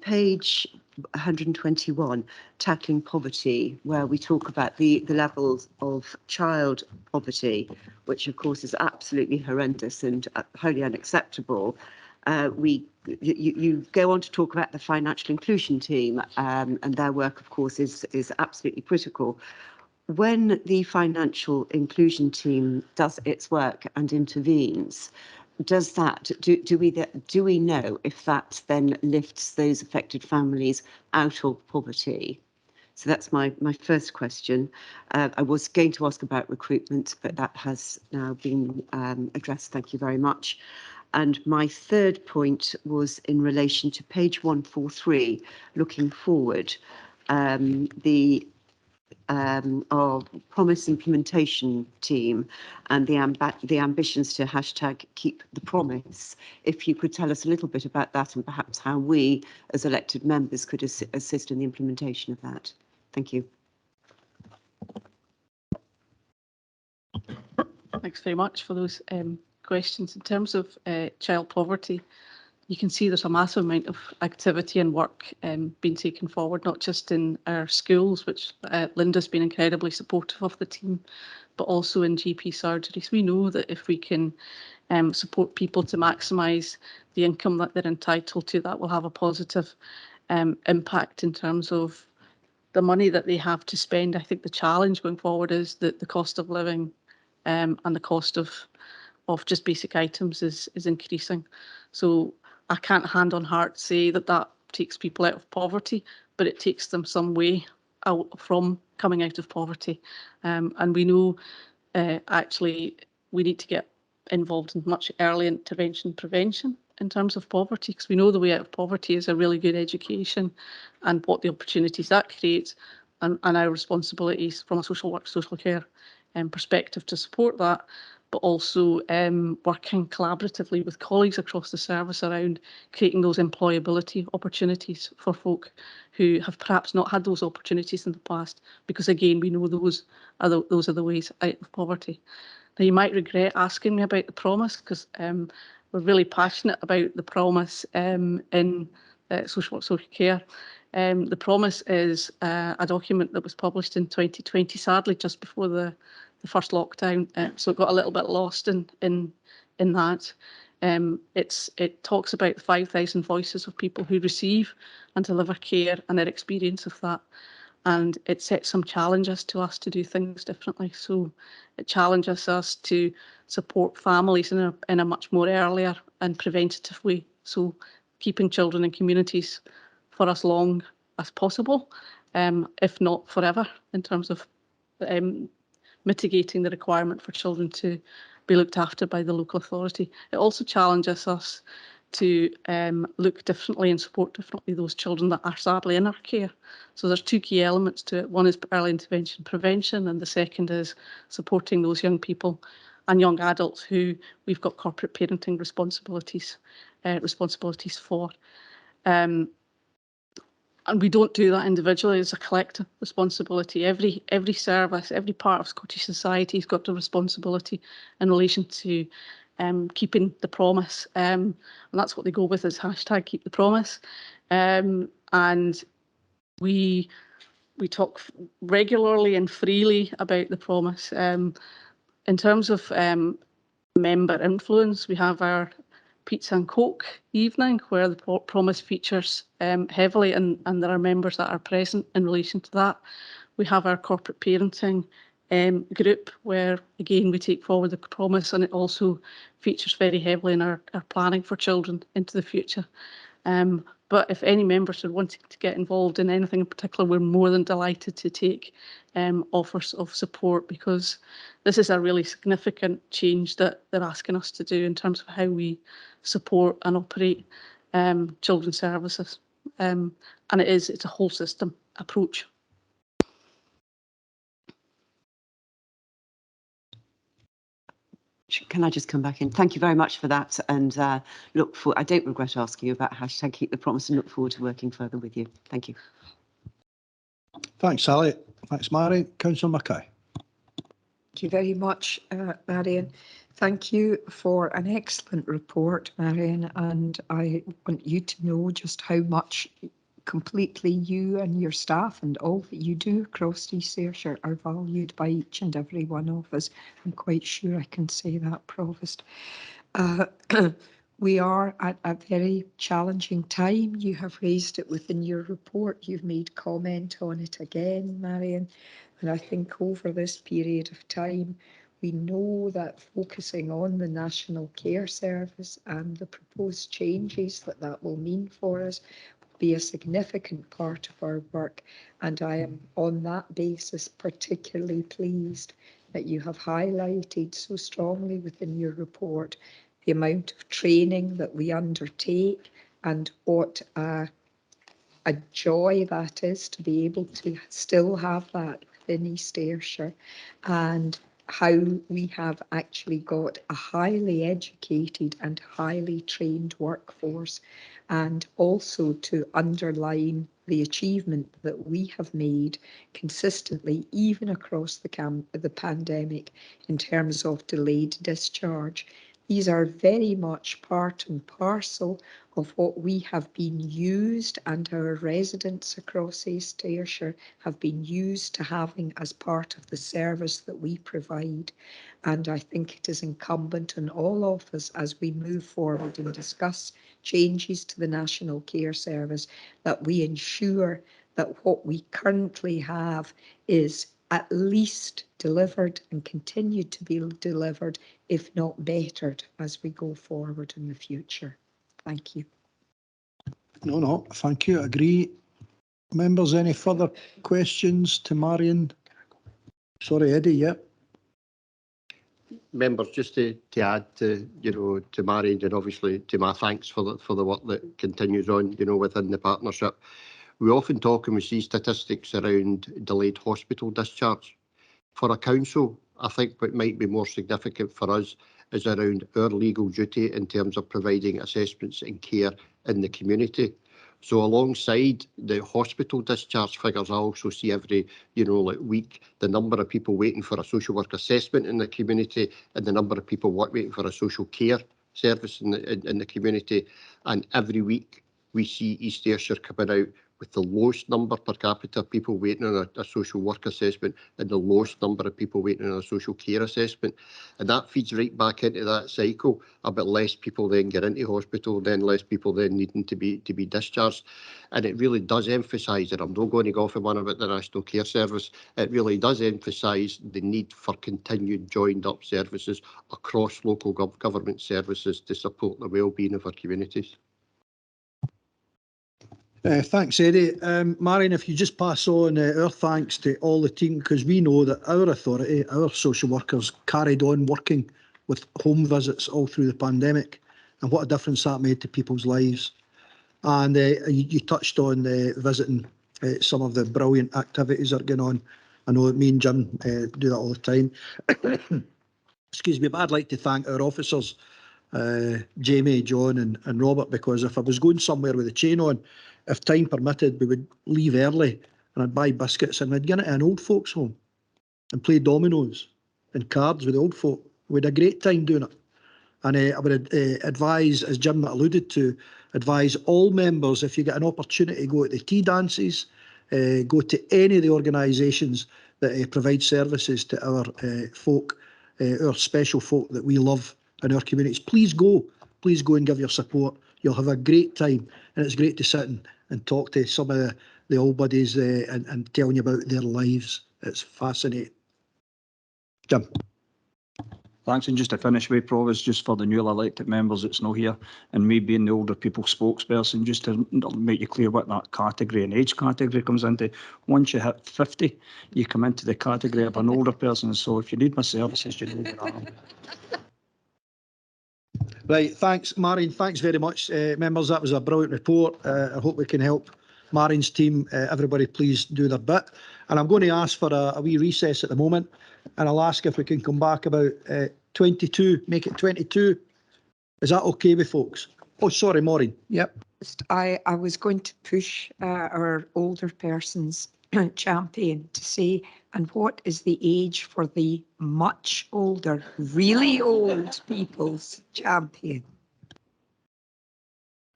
Page 121, tackling poverty, where we talk about the levels of child poverty, which of course is absolutely horrendous and wholly unacceptable. You go on to talk about the financial inclusion team, and their work, of course, is absolutely critical. When the financial inclusion team does its work and intervenes, does that do we know if that then lifts those affected families out of poverty? So that's my first question. I was going to ask about recruitment, but that has now been addressed. Thank you very much. And my third point was in relation to page 143, looking forward. Our promise implementation team and the ambitions to hashtag keep the promise. If you could tell us a little bit about that and perhaps how we as elected members could assist in the implementation of that. Thank you. Thanks very much for those questions. In terms of child poverty, you can see there's a massive amount of activity and work being taken forward, not just in our schools, which Linda's been incredibly supportive of the team, but also in GP surgeries. We know that if we can support people to maximise the income that they're entitled to, that will have a positive impact in terms of the money that they have to spend. I think the challenge going forward is that the cost of living and the cost of just basic items is increasing. So I can't hand on heart say that that takes people out of poverty, but it takes them some way out from coming out of poverty. And we know actually we need to get involved in much early intervention prevention in terms of poverty, because we know the way out of poverty is a really good education and what the opportunities that creates, and our responsibilities from a social work, social care perspective to support that, but also working collaboratively with colleagues across the service around creating those employability opportunities for folk who have perhaps not had those opportunities in the past, because again, we know those are the ways out of poverty. Now, you might regret asking me about the promise, because we're really passionate about the promise in social work, social care. The promise is a document that was published in 2020, sadly, just before the first lockdown, so it got a little bit lost in that. It talks about the 5,000 voices of people who receive and deliver care and their experience of that. And it sets some challenges to us to do things differently. So it challenges us to support families in a much more earlier and preventative way. So keeping children in communities for as long as possible, if not forever, in terms of mitigating the requirement for children to be looked after by the local authority. It also challenges us to look differently and support differently those children that are sadly in our care. So there's two key elements to it. One is early intervention prevention, and the second is supporting those young people and young adults who we've got corporate parenting responsibilities for. And we don't do that individually, it's a collective responsibility. Every service, every part of Scottish society has got the responsibility in relation to keeping the promise. And that's what they go with, is hashtag keep the promise. And we talk regularly and freely about the promise. In terms of member influence, we have our Pizza and Coke evening where the promise features heavily, and there are members that are present in relation to that. We have our corporate parenting group where again we take forward the promise, and it also features very heavily in our planning for children into the future. But if any members are wanting to get involved in anything in particular, we're more than delighted to take offers of support, because this is a really significant change that they're asking us to do in terms of how we support and operate children's services. And it's a whole system approach. Can I just come back in? Thank you very much for that, and I don't regret asking you about hashtag keep the promise, and look forward to working further with you. Thank you. Thanks, Sally. Thanks, Mary. Councillor Mackay. Thank you very much, Marion. Thank you for an excellent report, Marion, and I want you to know just how much completely you and your staff and all that you do across East Ayrshire are valued by each and every one of us. I'm quite sure I can say that, Provost. We are at a very challenging time. You have raised it within your report. You've made comment on it again, Marion. And I think over this period of time, we know that focusing on the National Care Service and the proposed changes that will mean for us be a significant part of our work. And I am on that basis particularly pleased that you have highlighted so strongly within your report the amount of training that we undertake and what a joy that is to be able to still have that within East Ayrshire, and how we have actually got a highly educated and highly trained workforce, and also to underline the achievement that we have made consistently, even across the pandemic, in terms of delayed discharge. These are very much part and parcel of what we have been used, and our residents across East Ayrshire have been used to having as part of the service that we provide. And I think it is incumbent on all of us, as we move forward and discuss changes to the National Care Service, that we ensure that what we currently have is at least delivered and continued to be delivered, if not bettered, as we go forward in the future. Thank you. No, thank you. Agree. Members, any further questions to Marion? Sorry, Eddie, yeah. Members, just to add to, to Marion, and obviously to my thanks for the work that continues on, within the partnership. We often talk and we see statistics around delayed hospital discharge. For a council, I think what might be more significant for us is around our legal duty in terms of providing assessments and care in the community. So alongside the hospital discharge figures, I also see every, week, the number of people waiting for a social work assessment in the community and the number of people waiting for a social care service in the community. And every week we see East Ayrshire coming out with the lowest number per capita of people waiting on a social work assessment and the lowest number of people waiting on a social care assessment. And that feeds right back into that cycle about less people then get into hospital, then less people then needing to be discharged. And it really does emphasise, and I'm not going to go off on one about the National Care Service, it really does emphasise the need for continued joined up services across local government services to support the wellbeing of our communities. Thanks, Eddie. Marion, if you just pass on our thanks to all the team, because we know that our authority, our social workers carried on working with home visits all through the pandemic, and what a difference that made to people's lives. And you touched on visiting some of the brilliant activities that are going on. I know that me and Jim do that all the time. Excuse me, but I'd like to thank our officers, Jamie, John and Robert, because if I was going somewhere with a chain on, if time permitted, we would leave early and I'd buy biscuits and we'd get into an old folks' home and play dominoes and cards with the old folk. We had a great time doing it. And I would advise, as Jim alluded to, advise all members, if you get an opportunity, go to the tea dances, go to any of the organisations that provide services to our folk, our special folk that we love in our communities. Please go and give your support. You'll have a great time, and it's great to sit and talk to some of the old buddies and telling you about their lives. It's fascinating. Jim. Thanks, and just to finish with, Provost, just for the newly elected members that's not here, and me being the older people spokesperson, just to make you clear what that category and age category comes into. Once you hit 50, you come into the category of an older person, so if you need my services, you know where I am. Right, thanks, Marion. Thanks very much, members. That was a brilliant report. I hope we can help Marion's team. Everybody, please do their bit. And I'm going to ask for a wee recess at the moment, and I'll ask if we can come back about 22, make it 22. Is that okay with folks? Oh, sorry, Maureen. Yep. I was going to push our older persons champion to say, and what is the age for the much older, really old people's champion?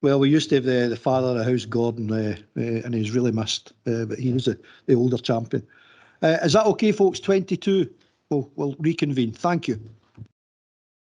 Well, we used to have the father of the house, Gordon, and he's really missed, but he was the older champion. Is that okay, folks? 22. We'll reconvene. Thank you.